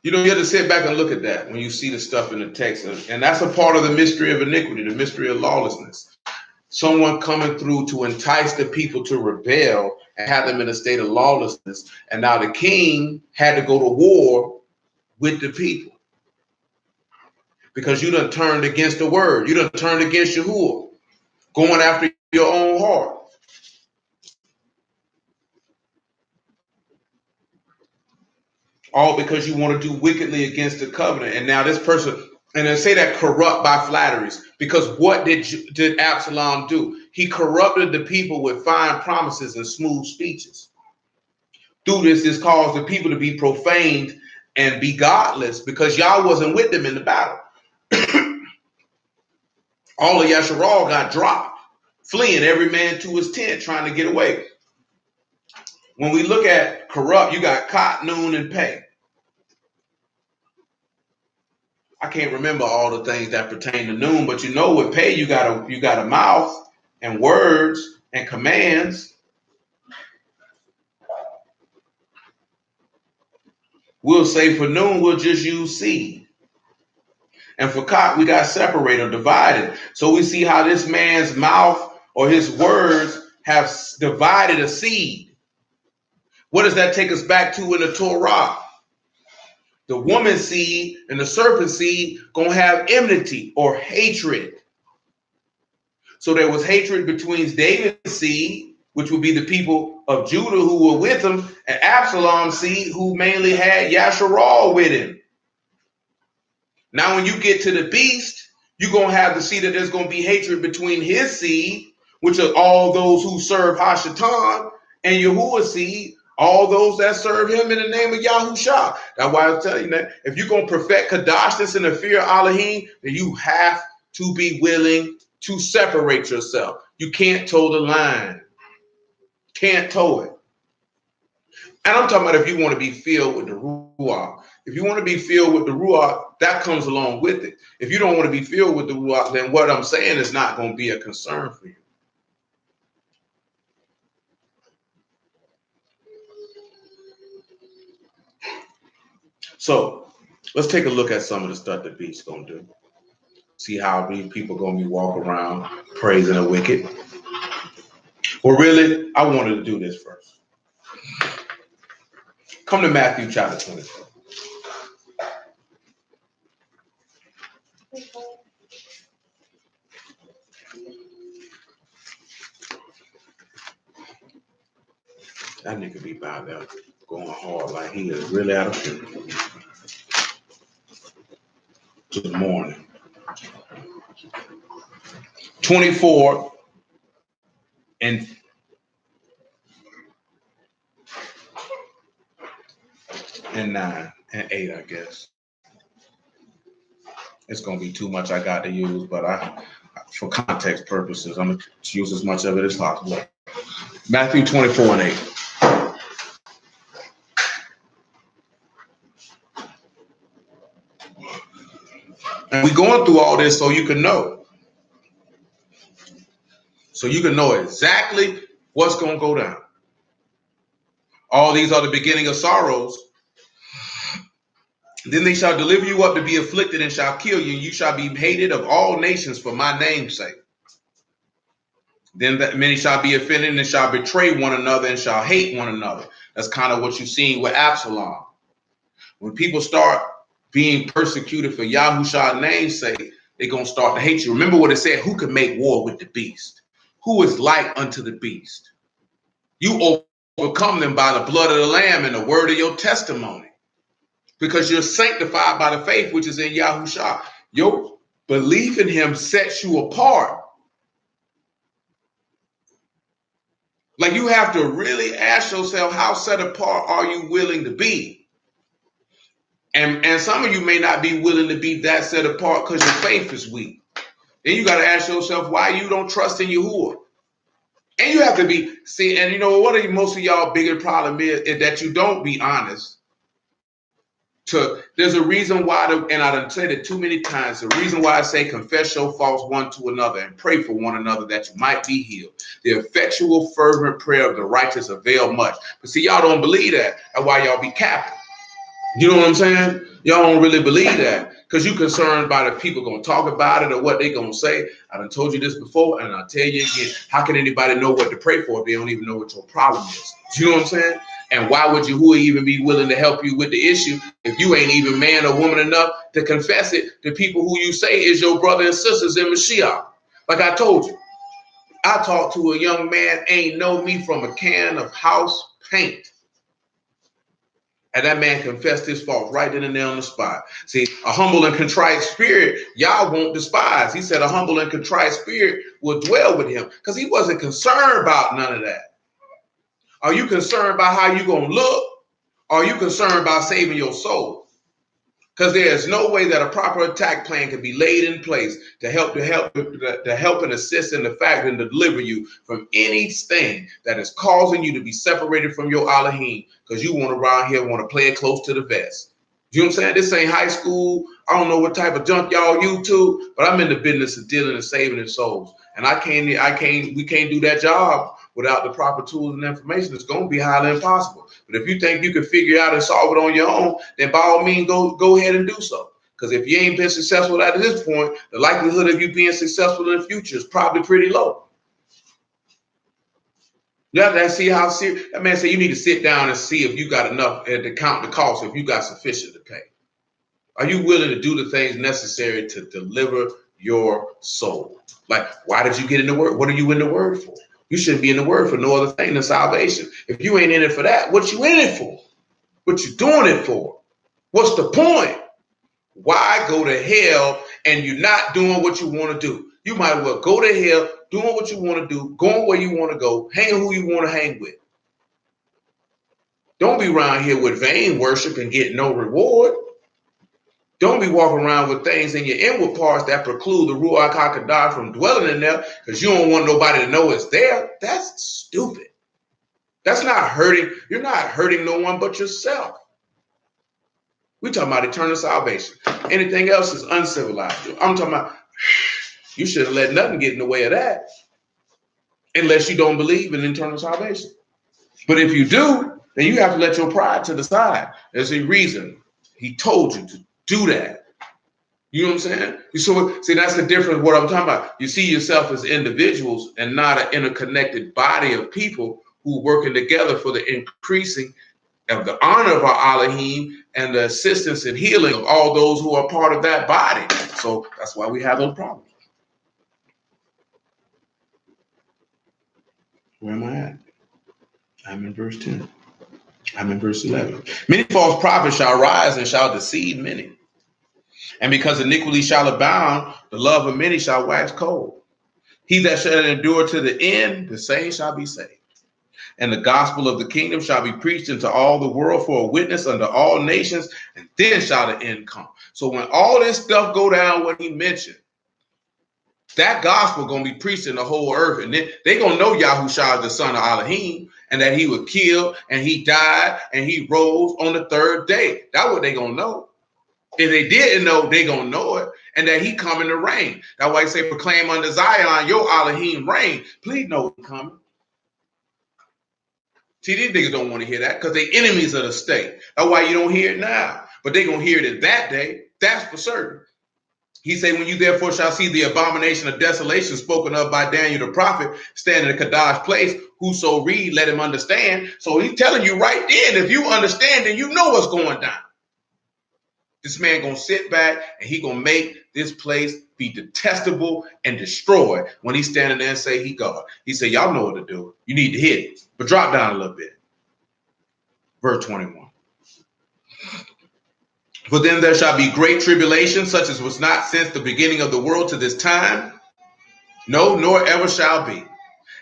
You know, you have to sit back and look at that when you see the stuff in the text. And that's a part of the mystery of iniquity, the mystery of lawlessness. Someone coming through to entice the people to rebel and have them in a state of lawlessness. And now the king had to go to war with the people. Because you done turned against the word. You done turned against Yahuwah, going after your own heart. All because you want to do wickedly against the covenant. And now this person, and they say that corrupt by flatteries, because what did Absalom do? He corrupted the people with fine promises and smooth speeches. Through this caused the people to be profaned and be godless because y'all wasn't with them in the battle. All of Yasharal got dropped, fleeing every man to his tent, trying to get away. When we look at corrupt, you got Kot, Noon, and Pay. I can't remember all the things that pertain to Noon, but you know with Pay, you got a mouth and words and commands. We'll say for Noon, we'll just use seed. And for Kot, we got separated or divided. So we see how this man's mouth or his words have divided a seed. What does that take us back to in the Torah? The woman's seed and the serpent seed gonna have enmity or hatred. So there was hatred between David's seed, which would be the people of Judah who were with him, and Absalom's seed, who mainly had Yasharal with him. Now, when you get to the beast, you're going to have to see that there's going to be hatred between his seed, which are all those who serve Hashatan, and Yahuwah's seed, all those that serve him in the name of Yahushua. That's why I'm telling you that if you're going to perfect Kadashness in the fear of Elohim, then you have to be willing to separate yourself. You can't toe the line. Can't toe it. And I'm talking about if you want to be filled with the Ruach. If you want to be filled with the Ruach, that comes along with it. If you don't want to be filled with the Ruach, then what I'm saying is not going to be a concern for you. So let's take a look at some of the stuff that beast's going to do. See how these people going to be walking around praising the wicked. Well, really, I wanted to do this first. Come to Matthew chapter 24. That nigga be by there going hard like he is really out of shit. Good morning. 24 and 9 and 8, I guess. It's gonna be too much I got to use, but for context purposes, I'm gonna use as much of it as possible. Matthew 24 and 8. And we're going through all this so you can know. So you can know exactly what's going to go down. All these are the beginning of sorrows. Then they shall deliver you up to be afflicted and shall kill you. And you shall be hated of all nations for my name's sake. Then many shall be offended and shall betray one another and shall hate one another. That's kind of what you've seen with Absalom. When people start being persecuted for Yahushua's name's sake, they're going to start to hate you. Remember what it said, who can make war with the beast? Who is like unto the beast? You overcome them by the blood of the Lamb and the word of your testimony. Because you're sanctified by the faith which is in Yahushua. Your belief in him sets you apart. Like you have to really ask yourself, how set apart are you willing to be? And some of you may not be willing to be that set apart because your faith is weak. Then you got to ask yourself why you don't trust in Yahuwah. And you have to be, see, and you know what most of y'all bigger problem is that you don't be honest. There's a reason why, and I done said it too many times, the reason why I say confess your faults one to another and pray for one another that you might be healed. The effectual fervent prayer of the righteous avail much. But see, y'all don't believe that. That's why y'all be capping. You know what I'm saying? Y'all don't really believe that because you're concerned about if people going to talk about it or what they going to say. I done told you this before, and I'll tell you again. How can anybody know what to pray for if they don't even know what your problem is? You know what I'm saying? And why would Yahuwah even be willing to help you with the issue if you ain't even man or woman enough to confess it to people who you say is your brother and sisters in Mashiach? Like I told you, I talked to a young man, ain't know me from a can of house paint. And that man confessed his fault right then and there on the spot. See, a humble and contrite spirit, y'all won't despise. He said a humble and contrite spirit will dwell with him because he wasn't concerned about none of that. Are you concerned about how you're going to look? Or are you concerned about saving your soul? Because there is no way that a proper attack plan can be laid in place to help and assist in the fact and deliver you from anything that is causing you to be separated from your Elohim because you want to play it close to the vest. You know what I'm saying? This ain't high school. I don't know what type of junk y'all YouTube, but I'm in the business of dealing and saving in souls. And we can't do that job without the proper tools and information. It's going to be highly impossible. But if you think you can figure it out and solve it on your own, then by all means, go ahead and do so. Because if you ain't been successful at this point, the likelihood of you being successful in the future is probably pretty low. You have to see how serious. That man said you need to sit down and see if you got enough to count the cost, if you got sufficient to pay. Are you willing to do the things necessary to deliver your soul. Like, why did you get in the word? What are you in the word for? You shouldn't be in the word for no other thing than salvation. If you ain't in it for that, what you in it for? What you doing it for? What's the point? Why go to hell and you're not doing what you want to do? You might as well go to hell doing what you want to do, going where you want to go, hanging who you want to hang with. Don't be around here with vain worship and get no reward. Don't be walking around with things in your inward parts that preclude the Ruach HaKodesh from dwelling in there because you don't want nobody to know it's there. That's stupid. That's not hurting. You're not hurting no one but yourself. We're talking about eternal salvation. Anything else is uncivilized. I'm talking about you shouldn't let nothing get in the way of that unless you don't believe in eternal salvation. But if you do, then you have to let your pride to the side. There's a reason he told you to do that. You know what I'm saying? So, see, that's the difference. What I'm talking about. You see yourself as individuals and not an interconnected body of people who are working together for the increasing of the honor of our Elohim and the assistance and healing of all those who are part of that body. So that's why we have those problems. Where am I at? I'm in verse 10. I'm in verse 11. Many false prophets shall rise and shall deceive many. And because iniquity shall abound, the love of many shall wax cold. He that shall endure to the end, the same shall be saved. And the gospel of the kingdom shall be preached into all the world for a witness unto all nations, and then shall the end come. So when all this stuff go down, what he mentioned, that gospel going to be preached in the whole earth. And then they going to know Yahushua is the son of Elohim, and that he was killed, and he died, and he rose on the third day. That's what they going to know. If they didn't know, they going to know it. And that he coming to reign. That's why he say, proclaim unto Zion, your Elohim reign. Please know he coming. See, these niggas don't want to hear that because they're enemies of the state. That's why you don't hear it now. But they're going to hear it in that day. That's for certain. He said, when you therefore shall see the abomination of desolation spoken of by Daniel the prophet, stand in the Kadash place, whoso read, let him understand. So he's telling you right then, if you understand, then you know what's going down. This man going to sit back and he going to make this place be detestable and destroyed when he's standing there and say he God. He said, y'all know what to do. You need to hit it. But drop down a little bit. Verse 21. For then there shall be great tribulation, such as was not since the beginning of the world to this time. No, nor ever shall be.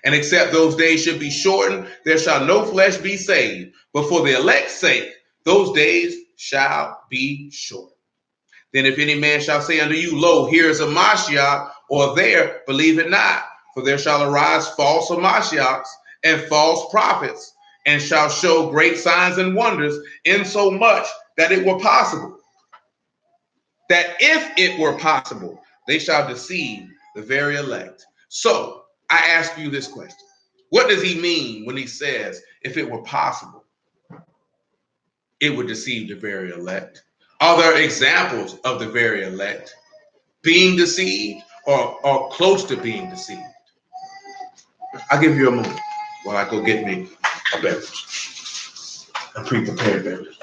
And except those days should be shortened, there shall no flesh be saved. But for the elect's sake, those days shall be short. Then if any man shall say unto you, lo, here is a Mashiach, or there, believe it not. For there shall arise false Mashiachs and false prophets, and shall show great signs and wonders, insomuch that it were possible. That if it were possible, they shall deceive the very elect. So I ask you this question. What does he mean when he says, if it were possible, it would deceive the very elect? Are there examples of the very elect being deceived or close to being deceived? I'll give you a moment while I go get me a beverage, a pre-prepared beverage.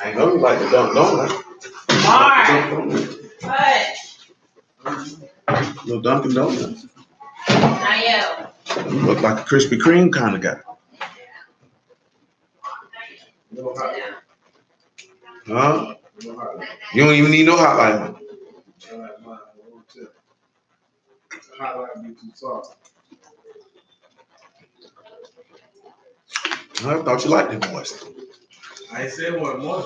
I know you like the Dunk Donut. What? Little Dunkin' Donuts. Not yet. You look like a Krispy Kreme kind of guy. Huh? You don't even need no hotline. Hotline be too soft. I thought you liked it moist. I ain't said one more.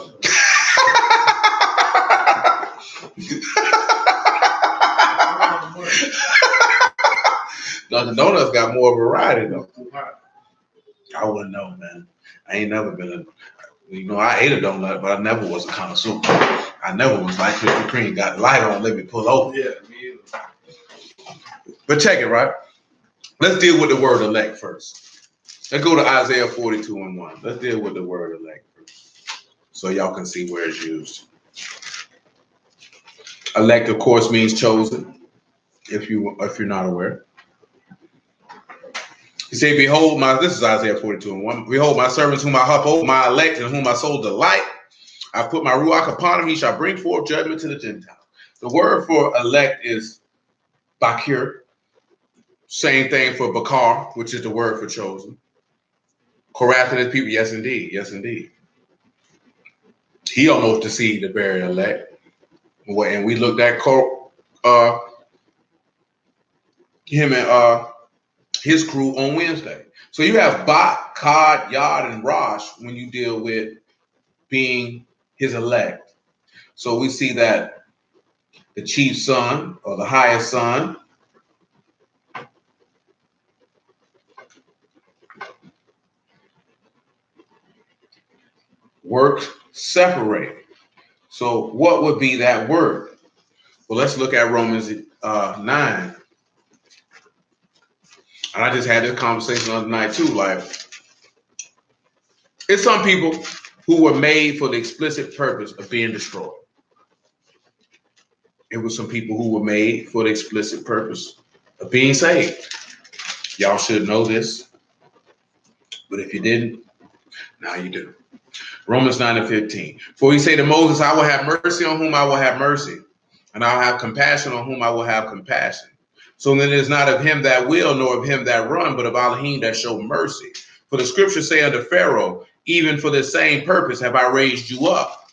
Dunkin' Donuts got more variety though. I wouldn't know, man. I ain't never been I ate a donut, but I never was a connoisseur. I never was like Krispy Kreme. Got the light on, let me pull over. Yeah, me either. But check it, right? Let's deal with the word elect first. Let's go to Isaiah 42:1. Let's deal with the word elect first, so y'all can see where it's used. Elect, of course, means chosen. if you're not aware. He said, behold, this is Isaiah 42:1. Behold, my servants whom I uphold, my elect, in whom my soul delight. I put my ruach upon him, he shall bring forth judgment to the Gentiles. The word for elect is bakir. Same thing for bakar, which is the word for chosen. Korath and his people, yes indeed, yes indeed. He almost deceived the very elect. And we looked at him and his crew on Wednesday. So you have Bak, Kad, Yad, and Rosh when you deal with being his elect. So we see that the chief son or the highest son works separate. So what would be that word? Well, let's look at Romans 9. And I just had this conversation the other night too. Like, it's some people who were made for the explicit purpose of being destroyed. It was some people who were made for the explicit purpose of being saved. Y'all should know this. But if you didn't, now you do. Romans 9:15. For he said to Moses, I will have mercy on whom I will have mercy, and I'll have compassion on whom I will have compassion. So then it is not of him that will, nor of him that run, but of Elohim that show mercy. For the scriptures say unto Pharaoh, even for this same purpose have I raised you up,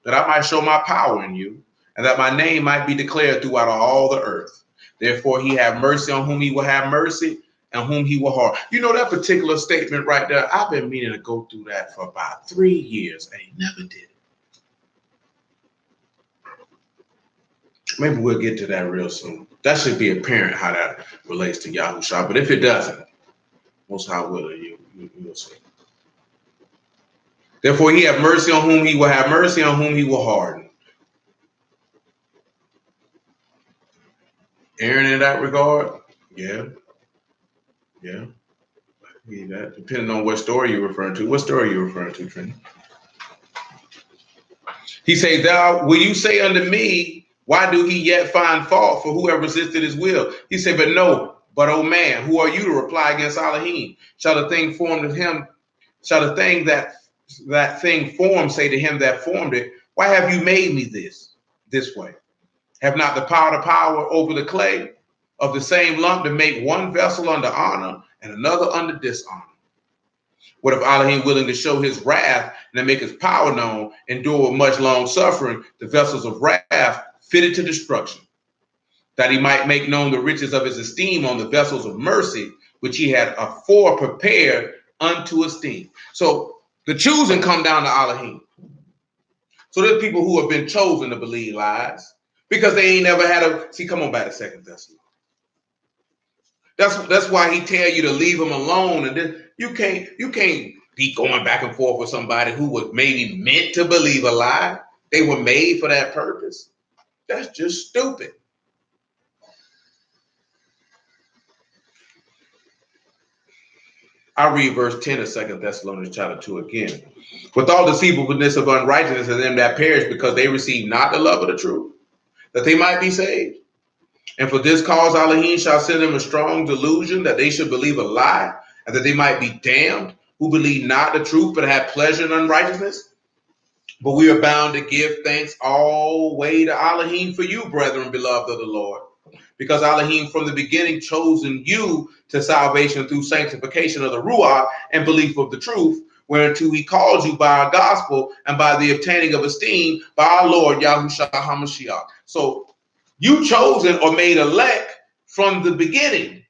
that I might show my power in you, and that my name might be declared throughout all the earth. Therefore he have mercy on whom he will have mercy, and whom he will harm. You know that particular statement right there? I've been meaning to go through that for about 3 years, and he never did it. Maybe we'll get to that real soon. That should be apparent how that relates to Yahushua. But if it doesn't, Most High will, you'll see. Therefore, he have mercy on whom he will have mercy, on whom he will harden. Aaron in that regard, yeah. That depending on what story you're referring to. What story are you referring to, Trini? He say, thou, will you say unto me, why do he yet find fault for who have resisted his will? He said, but oh man, who are you to reply against Elohim? Shall the thing formed of him, shall the thing that thing formed say to him that formed it, why have you made me this way? Have not the power over the clay of the same lump to make one vessel under honor and another under dishonor? What if Elohim willing to show his wrath and to make his power known, endure with much long suffering the vessels of wrath fitted to destruction, that he might make known the riches of his esteem on the vessels of mercy, which he had afore prepared unto esteem. So the choosing come down to Elohim. So there's people who have been chosen to believe lies because they ain't never had come on back to Second Thessalonians. That's why he tell you to leave them alone. And then you can't be going back and forth with somebody who was maybe meant to believe a lie. They were made for that purpose. That's just stupid. I read verse 10 of 2 Thessalonians chapter 2 again. With all deceivableness of unrighteousness of them that perish, because they receive not the love of the truth, that they might be saved. And for this cause Elohim shall send them a strong delusion, that they should believe a lie, and that they might be damned, who believe not the truth, but have pleasure in unrighteousness. But we are bound to give thanks always to Elohim for you, brethren, beloved of the Lord, because Elohim from the beginning chosen you to salvation through sanctification of the Ruach and belief of the truth, whereunto he called you by our gospel and by the obtaining of esteem by our Lord Yahushua HaMashiach. So you chosen or made elect from the beginning.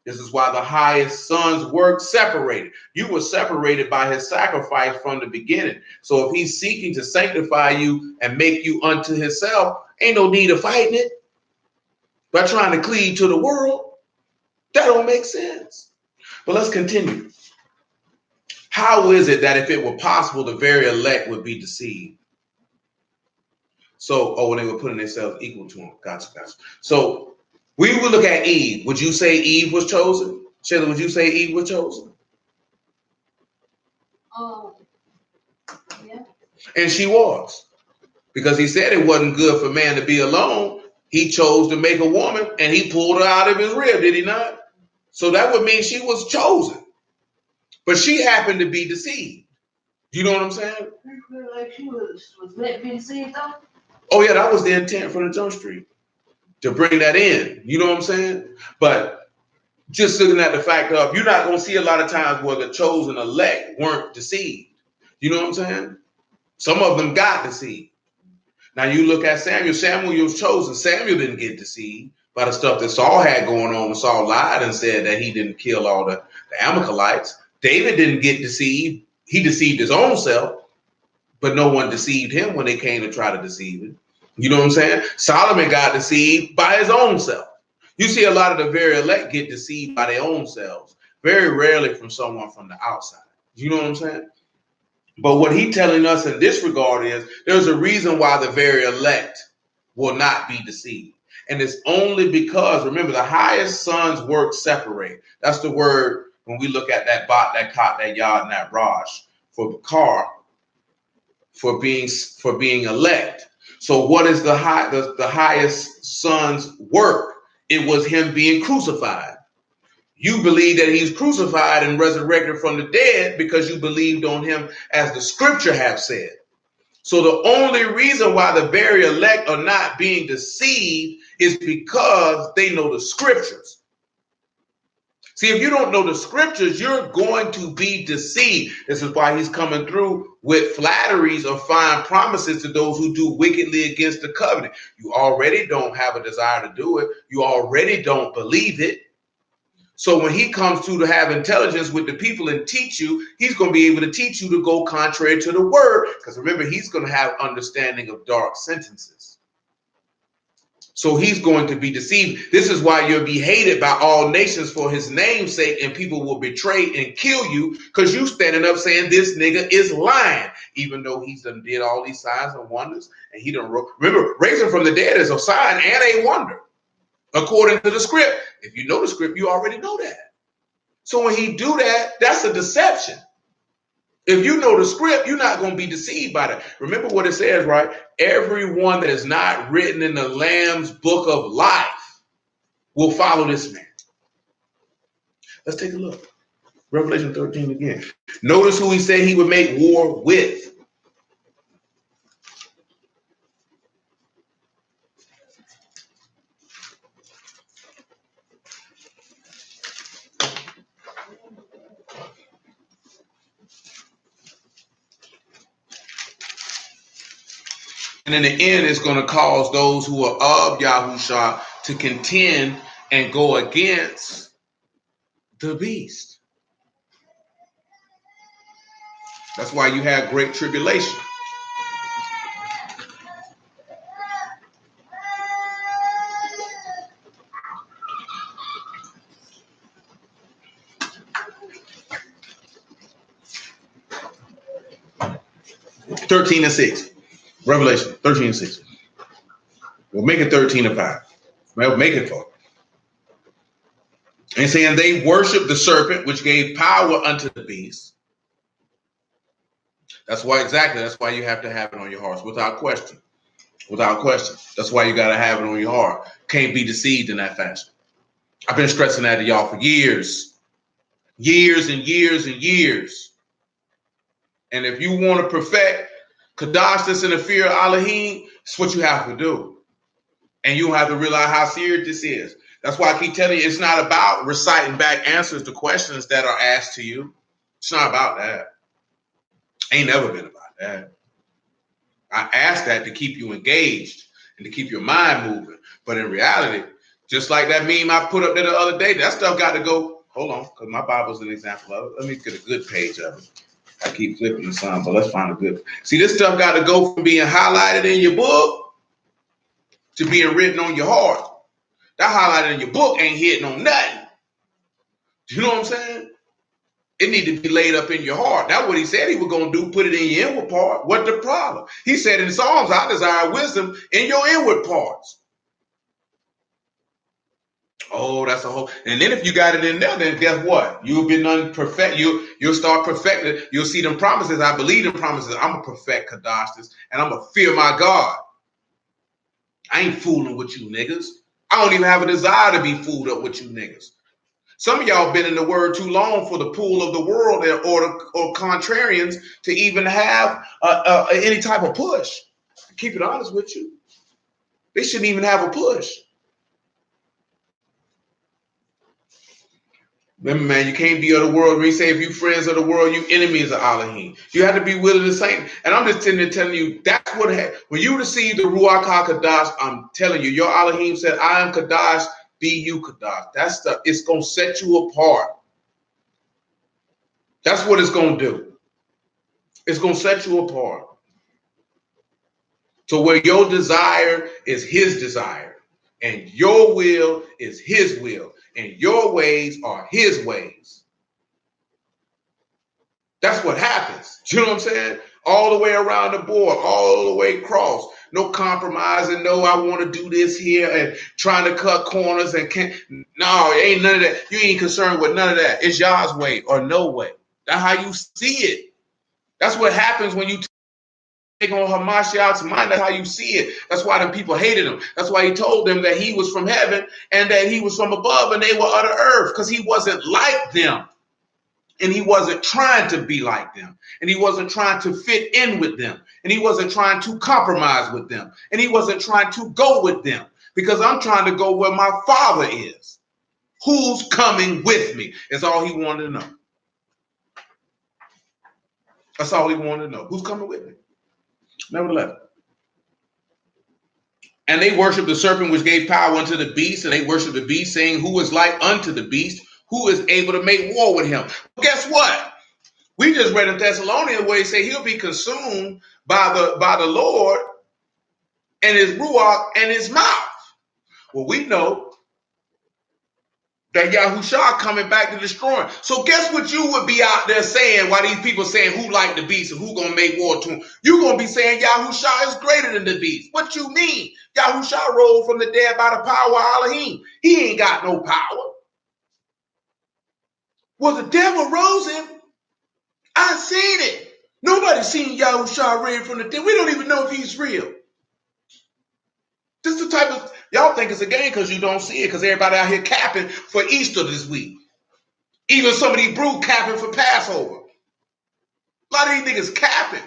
This is why the highest son's work separated. You were separated by his sacrifice from the beginning. So if he's seeking to sanctify you and make you unto himself, ain't no need of fighting it. By trying to cleave to the world, that don't make sense. But let's continue. How is it that if it were possible, the very elect would be deceived? So, when they were putting themselves equal to him. Gotcha. So we would look at Eve. Would you say Eve was chosen? Shayla, would you say Eve was chosen? Yeah. And she was. Because he said it wasn't good for man to be alone. He chose to make a woman and he pulled her out of his rib, did he not? So that would mean she was chosen. But she happened to be deceived. You know what I'm saying? Like she was meant to be deceived though? Oh yeah, that was the intent from the jump street. To bring that in. You know what I'm saying? But just looking at the fact of, you're not going to see a lot of times where the chosen elect weren't deceived. You know what I'm saying? Some of them got deceived. Now you look at Samuel. Samuel was chosen. Samuel didn't get deceived by the stuff that Saul had going on. When Saul lied and said that he didn't kill all the Amalekites. David didn't get deceived. He deceived his own self, but no one deceived him when they came to try to deceive him. You know what I'm saying? Solomon got deceived by his own self. You see a lot of the very elect get deceived by their own selves. Very rarely from someone from the outside. You know what I'm saying? But what he's telling us in this regard is there's a reason why the very elect will not be deceived. And it's only because, remember, the highest son's work separate. That's the word when we look at that bot, that cot, that yard, and that raj for car, for being elect. So what is the highest son's work? It was him being crucified. You believe that he's crucified and resurrected from the dead because you believed on him as the scripture have said. So the only reason why the very elect are not being deceived is because they know the scriptures. See, if you don't know the scriptures, you're going to be deceived. This is why he's coming through with flatteries or fine promises to those who do wickedly against the covenant. You already don't have a desire to do it. You already don't believe it. So when he comes to have intelligence with the people and teach you, he's going to be able to teach you to go contrary to the word. Because remember, he's going to have understanding of dark sentences. So he's going to be deceived. This is why you'll be hated by all nations for his name's sake, and people will betray and kill you because you standing up saying this nigga is lying, even though he's done did all these signs and wonders. And he done remember, raising from the dead is a sign and a wonder. According to the script. If you know the script, you already know that. So when he do that, that's a deception. If you know the script, you're not going to be deceived by that. Remember what it says, right? Everyone that is not written in the Lamb's book of life will follow this man. Let's take a look. Revelation 13 again. Notice who he said he would make war with. And in the end, it's going to cause those who are of Yahusha to contend and go against the beast. That's why you have great tribulation. Thirteen and 6. Revelation 13 and 6. We'll make it 13 and 5. We'll make it 4. And saying they worship the serpent, which gave power unto the beast. That's why you have to have it on your hearts without question. Without question. That's why you got to have it on your heart. Can't be deceived in that fashion. I've been stressing that to y'all for years. Years and years and years. And if you want to perfect Kadashis in the fear of Elohim, it's what you have to do. And you have to realize how serious this is. That's why I keep telling you, it's not about reciting back answers to questions that are asked to you. It's not about that. Ain't never been about that. I ask that to keep you engaged and to keep your mind moving. But in reality, just like that meme I put up there the other day, that stuff got to go. Hold on, because my Bible's an example of it. Let me get a good page of it. I keep flipping the sun, but let's find a good. See, this stuff got to go from being highlighted in your book to being written on your heart. That highlighted in your book ain't hitting on nothing. You know what I'm saying? It need to be laid up in your heart. That's what he said he was going to do, put it in your inward part. What's the problem? He said in Psalms, I desire wisdom in your inward parts. Oh, that's a whole. And then if you got it in there, then guess what? You'll be unperfect. You'll start perfecting. You'll see them promises. I believe in promises. I'm going to perfect Kadashis and I'm going to fear my God. I ain't fooling with you niggas. I don't even have a desire to be fooled up with you niggas. Some of y'all been in the word too long for the pool of the world or contrarians to even have any type of push. Keep it honest with you. They shouldn't even have a push. Remember, man, you can't be of the world. When you say if you friends of the world, you enemies of Elohim. You have to be willing to say. And I'm just telling you, that's what when you receive the Ruach HaKadosh, I'm telling you, your Elohim said, I am Kadosh, be you Kadosh. It's going to set you apart. That's what it's going to do. It's going to set you apart. So where your desire is his desire, and your will is his will, and your ways are his ways. That's what happens. You know what I'm saying? All the way around the board, all the way across. No compromising. No, I want to do this here and trying to cut corners and can't. No, it ain't none of that. You ain't concerned with none of that. It's Yah's way or no way. That's how you see it. That's what happens when you take on Hamashiach's mind. That's how you see it. That's why the people hated him. That's why he told them that he was from heaven and that he was from above and they were of the earth, because he wasn't like them. And he wasn't trying to be like them. And he wasn't trying to fit in with them. And he wasn't trying to compromise with them. And he wasn't trying to go with them. Because I'm trying to go where my Father is. Who's coming with me? That's all he wanted to know. That's all he wanted to know. Who's coming with me? Nevertheless. And they worship the serpent which gave power unto the beast. And they worship the beast, saying, who is like unto the beast? Who is able to make war with him? Well, guess what? We just read in Thessalonians where he said he'll be consumed by the Lord and his ruach and his mouth. Well, we know that Yahushua coming back to destroy him. So guess what you would be out there saying while these people saying who like the beast and who gonna make war to him? You're gonna be saying Yahushua is greater than the beast. What you mean? Yahushua rose from the dead by the power of Elohim. He ain't got no power. Well, the devil rose him. I seen it. Nobody's seen Yahushua raised from the dead. We don't even know if he's real. This is the type of, y'all think it's a game because you don't see it, because everybody out here capping for Easter this week. Even some of these brew capping for Passover. A lot of these niggas capping.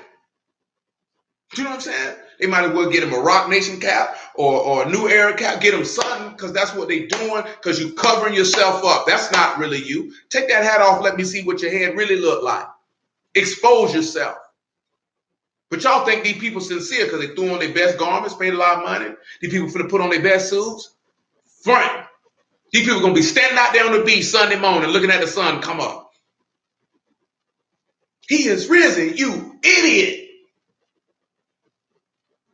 You know what I'm saying? They might as well get him a Rock Nation cap or a New Era cap. Get them something, because that's what they doing, because you covering yourself up. That's not really you. Take that hat off. Let me see what your head really look like. Expose yourself. But y'all think these people sincere because they threw on their best garments, paid a lot of money. These people finna put on their best suits. Front. These people gonna be standing out there on the beach Sunday morning looking at the sun come up. He is risen, you idiot.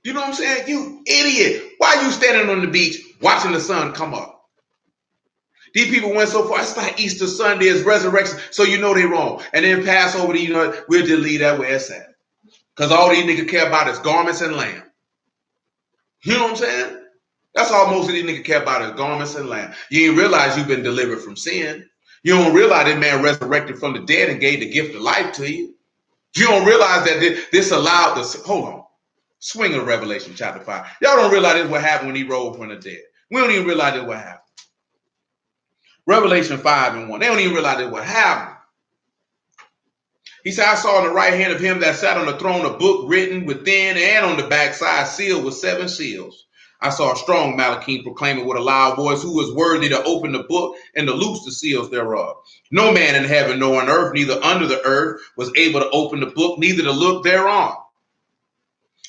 You know what I'm saying? You idiot. Why are you standing on the beach watching the sun come up? These people went so far. It's like Easter Sunday is resurrection, so you know they wrong. And then Passover, you know, we'll just leave that where it's at. Because all these niggas care about is garments and lamb. You know what I'm saying? That's all most of these niggas care about is garments and lamb. You ain't realize you've been delivered from sin. You don't realize that man resurrected from the dead and gave the gift of life to you. You don't realize that this allowed the, hold on, swing of Revelation chapter 5. Y'all don't realize this what happened when he rose from the dead. We don't even realize this what happened. Revelation 5:1. They don't even realize this what happened. He said, I saw on the right hand of him that sat on the throne a book written within and on the backside, sealed with 7 seals. I saw a strong Malachim proclaiming with a loud voice, who is worthy to open the book and to loose the seals thereof. No man in heaven nor on earth, neither under the earth, was able to open the book, neither to look thereon.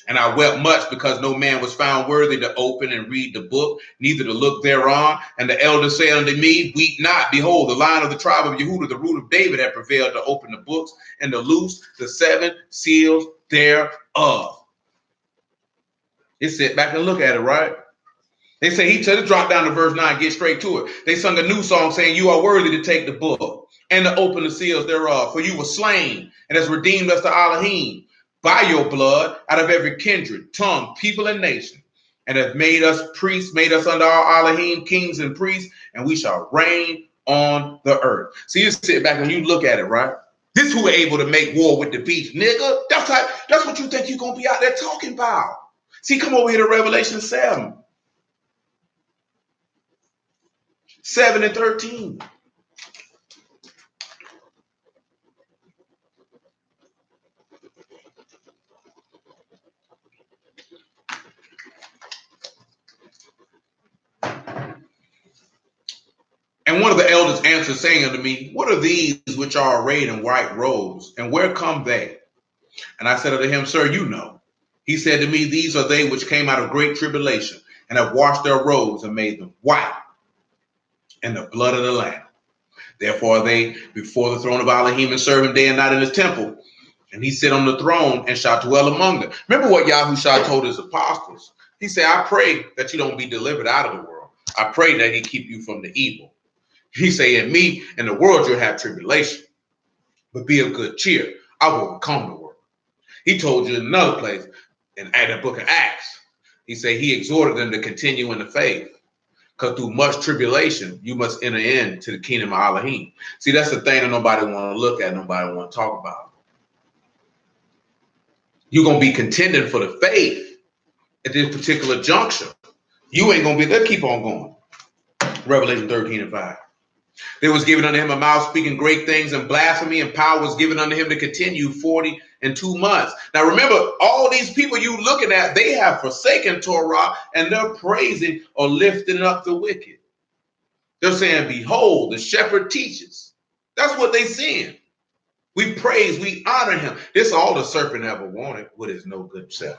And I wept much because no man was found worthy to open and read the book, neither to look thereon. And the elders said unto me, weep not. Behold, the Lion of the tribe of Yehudah, the root of David, had prevailed to open the books and to loose the 7 seals thereof. It sit back and look at it, right? They say he should drop down to verse 9, get straight to it. They sung a new song saying, you are worthy to take the book and to open the seals thereof. For you were slain and has redeemed us to Elohim by your blood out of every kindred, tongue, people, and nation, and have made us priests, made us under our Elohim, kings and priests, and we shall reign on the earth. So you sit back and you look at it, right? This who are able to make war with the beast, nigga. That's what you think you're going to be out there talking about. See, come over here to Revelation 7. 7 and 13. And one of the elders answered, saying unto me, what are these which are arrayed in white robes, and where come they? And I said unto him, sir, you know. He said to me, these are they which came out of great tribulation, and have washed their robes and made them white in the blood of the Lamb. Therefore are they before the throne of Elohim, and serve him day and night in his temple. And he sit on the throne and shall dwell among them. Remember what Yahushua told his apostles. He said, I pray that you don't be delivered out of the world. I pray that he keep you from the evil. He say, in me, in the world, you'll have tribulation, but be of good cheer. I will overcome the world. He told you in another place, in the book of Acts, he said he exhorted them to continue in the faith, because through much tribulation, you must enter into the kingdom of Elohim. See, that's the thing that nobody want to look at, nobody want to talk about. You're going to be contending for the faith at this particular juncture. You ain't going to be, they'll keep on going. Revelation 13 and 5. There was given unto him a mouth speaking great things and blasphemy, and power was given unto him to continue 42 months. Now remember, all these people you looking at, they have forsaken Torah, and they're praising or lifting up the wicked. They're saying, behold, the shepherd teaches. That's what they saying. We praise, we honor him. This is all the serpent ever wanted with his no good self.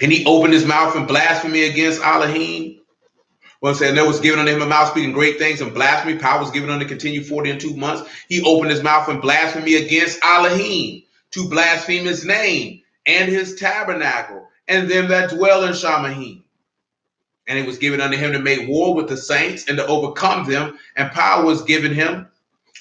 And he opened his mouth in blasphemy against Elohim. Well, said there was given unto him a mouth speaking great things and blasphemy. Power was given unto continue 42 months. He opened his mouth in blasphemy against Elohim, to blaspheme his name and his tabernacle and them that dwell in Shamahim. And it was given unto him to make war with the saints and to overcome them. And power was given him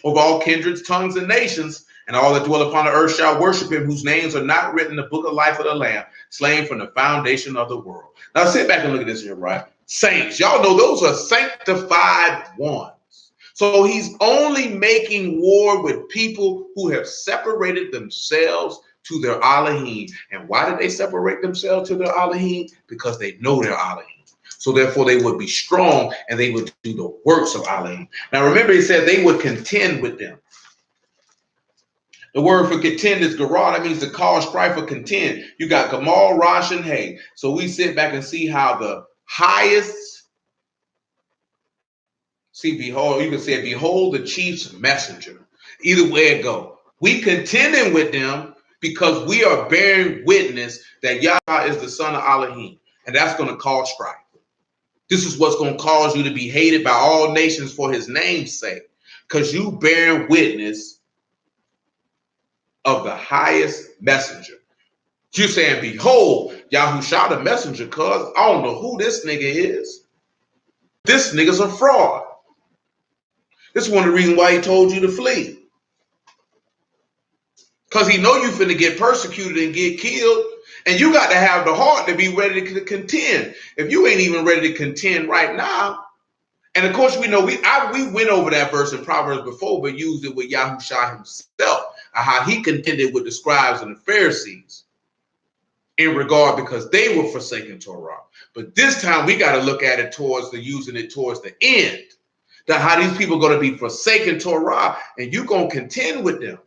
over all kindreds, tongues, and nations. And all that dwell upon the earth shall worship him, whose names are not written in the book of life of the Lamb, slain from the foundation of the world. Now sit back and look at this here, right? Saints, y'all know those are sanctified ones. So he's only making war with people who have separated themselves to their Elohim. And why did they separate themselves to their Elohim? Because they know their Elohim. So therefore they would be strong and they would do the works of Elohim. Now remember, he said they would contend with them. The word for contend is garah. That means to cause strife or contend. You got Gamal, Rosh, and Hay. So we sit back and see how the highest, behold, you can say, behold the chief's messenger. Either way it go. We contending with them because we are bearing witness that Yah is the son of Elohim. And that's going to cause strife. This is what's going to cause you to be hated by all nations for his name's sake. Because you bear witness of the highest messenger. You're saying, behold, Yahushua the messenger, cuz I don't know who this nigga is. This nigga's a fraud. This is one of the reasons why he told you to flee. Because he know you finna get persecuted and get killed. And you got to have the heart to be ready to contend. If you ain't even ready to contend right now, and of course we know we went over that verse in Proverbs before, but used it with Yahushua himself, how he contended with the scribes and the Pharisees in regard because they were forsaking Torah. But this time we got to look at it using it towards the end. That how these people are going to be forsaking Torah, and you're going to contend with them.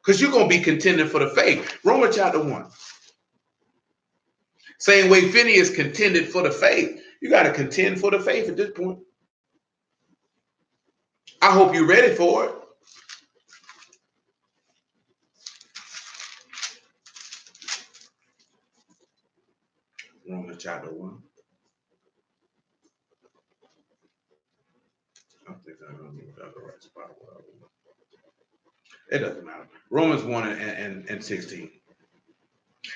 Because you're going to be contending for the faith. Romans chapter 1. Same way Phineas contended for the faith. You got to contend for the faith at this point. I hope you're ready for it. Romans chapter 1. I think I don't know if that's the right spot. It doesn't matter. Romans 1 and 16.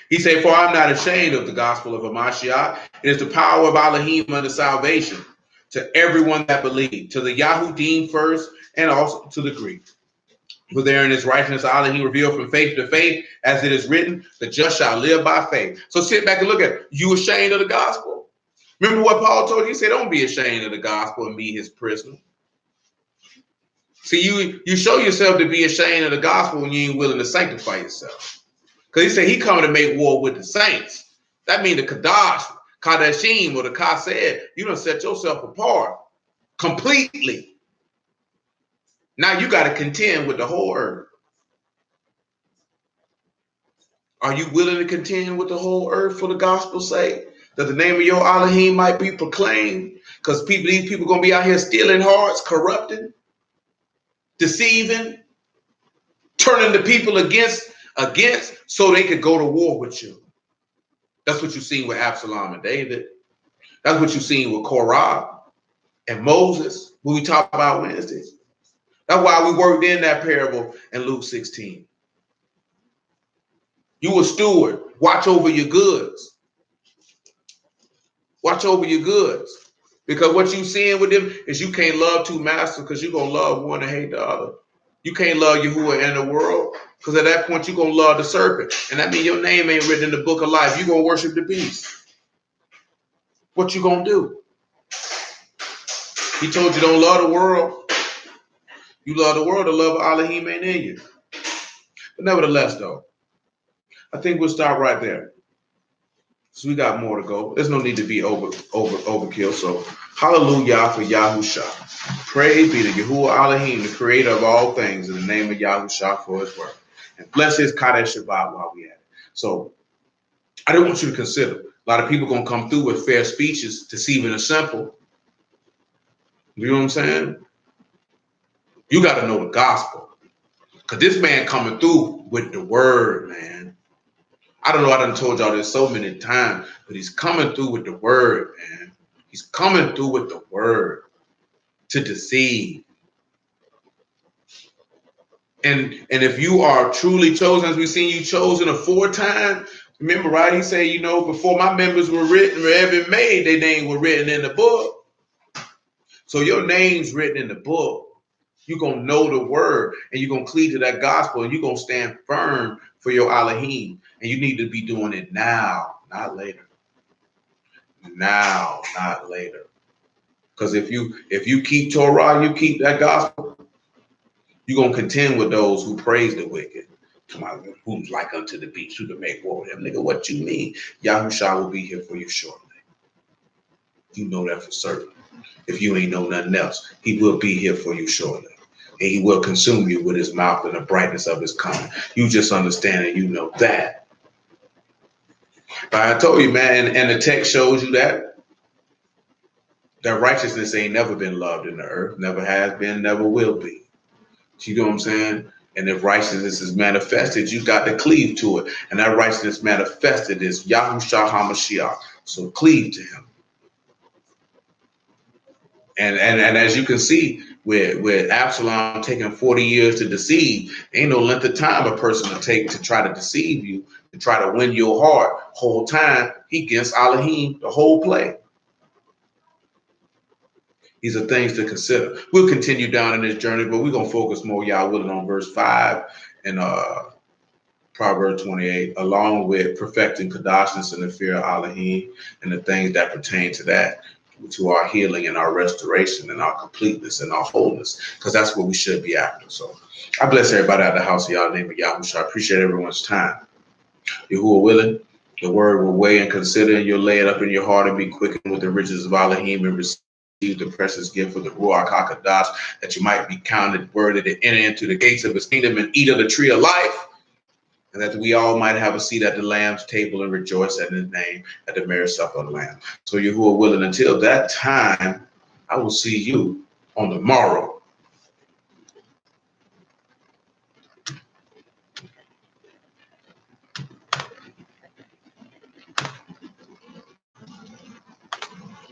He said, for I'm not ashamed of the gospel of Hamashiach. It is the power of Elohim unto salvation to everyone that believes, to the Yahudim first, and also to the Greek. For therein is righteousness Elohim revealed from faith to faith, as it is written, the just shall live by faith. So sit back and look at it. You ashamed of the gospel? Remember what Paul told you? He said, don't be ashamed of the gospel and be his prisoner. See, you show yourself to be ashamed of the gospel when you ain't willing to sanctify yourself. Because he said he coming to make war with the saints. That means the Kadash. Kadashim, or the Kased, you done set yourself apart completely. Now you got to contend with the whole earth. Are you willing to contend with the whole earth for the gospel's sake? That the name of your Elohim might be proclaimed? Because these people going to be out here stealing hearts, corrupting, deceiving, turning the people against so they could go to war with you. That's what you've seen with Absalom and David. That's what you've seen with Korah and Moses, when we talk about Wednesdays. That's why we worked in that parable in Luke 16. You a steward. Watch over your goods. Watch over your goods. Because what you seeing with them is you can't love two masters because you're going to love one and hate the other. You can't love Yahuwah and the world because at that point you're going to love the serpent. And that means your name ain't written in the book of life. You're going to worship the beast. What you going to do? He told you don't love the world. You love the world, the love of Elohim ain't in you. But nevertheless, though, I think we'll stop right there. So we got more to go. There's no need to be overkill. So hallelujah for Yahusha. Praise be to Yahuwah Elohim, the creator of all things, in the name of Yahusha for his word. And bless his Kadesh Shabbat while we at it. So I don't want you to consider. A lot of people going to come through with fair speeches, deceiving the simple. You know what I'm saying? You got to know the gospel. Because this man coming through with the word, man. I don't know, I done told y'all this so many times, but he's coming through with the word, man. He's coming through with the word to deceive. And if you are truly chosen, as we've seen you chosen aforetime, remember, right? He said, you know, before my members were written, or ever made, their name were written in the book. So your name's written in the book. You're going to know the word, and you're going to cleave to that gospel, and you're going to stand firm for your Elohim. And you need to be doing it now, not later. Now, not later. Because if you keep Torah, you keep that gospel, you're going to contend with those who praise the wicked. Who's like unto the beast, who can make war with him. Nigga, what you mean? Yahushua will be here for you shortly. You know that for certain. If you ain't know nothing else, he will be here for you shortly. And he will consume you with his mouth and the brightness of his coming. You just understand and you know that. But I told you, man, and the text shows you that righteousness ain't never been loved in the earth, never has been, never will be. You know what I'm saying? And if righteousness is manifested, you got to cleave to it. And that righteousness manifested is Yahushua HaMashiach. So cleave to him. And as you can see, with Absalom taking 40 years to deceive, ain't no length of time a person will take to try to deceive you, to try to win your heart. Whole time, he against Elohim, the whole play. These are things to consider. We'll continue down in this journey, but we're going to focus more, y'all willing, on verse 5 and Proverbs 28, along with perfecting Kadashness and the fear of Elohim and the things that pertain to that, to our healing and our restoration and our completeness and our wholeness, because that's what we should be after. So I bless everybody out of the house of y'all in the name of Yahushua. I appreciate everyone's time. You who are willing, the word will weigh and consider, and you'll lay it up in your heart and be quickened with the riches of Elohim and receive the precious gift of the Ruach HaKodesh, that you might be counted worthy to enter into the gates of his kingdom and eat of the tree of life, and that we all might have a seat at the Lamb's table and rejoice at his name at the marriage supper of the Lamb. So you who are willing, until that time, I will see you on the morrow.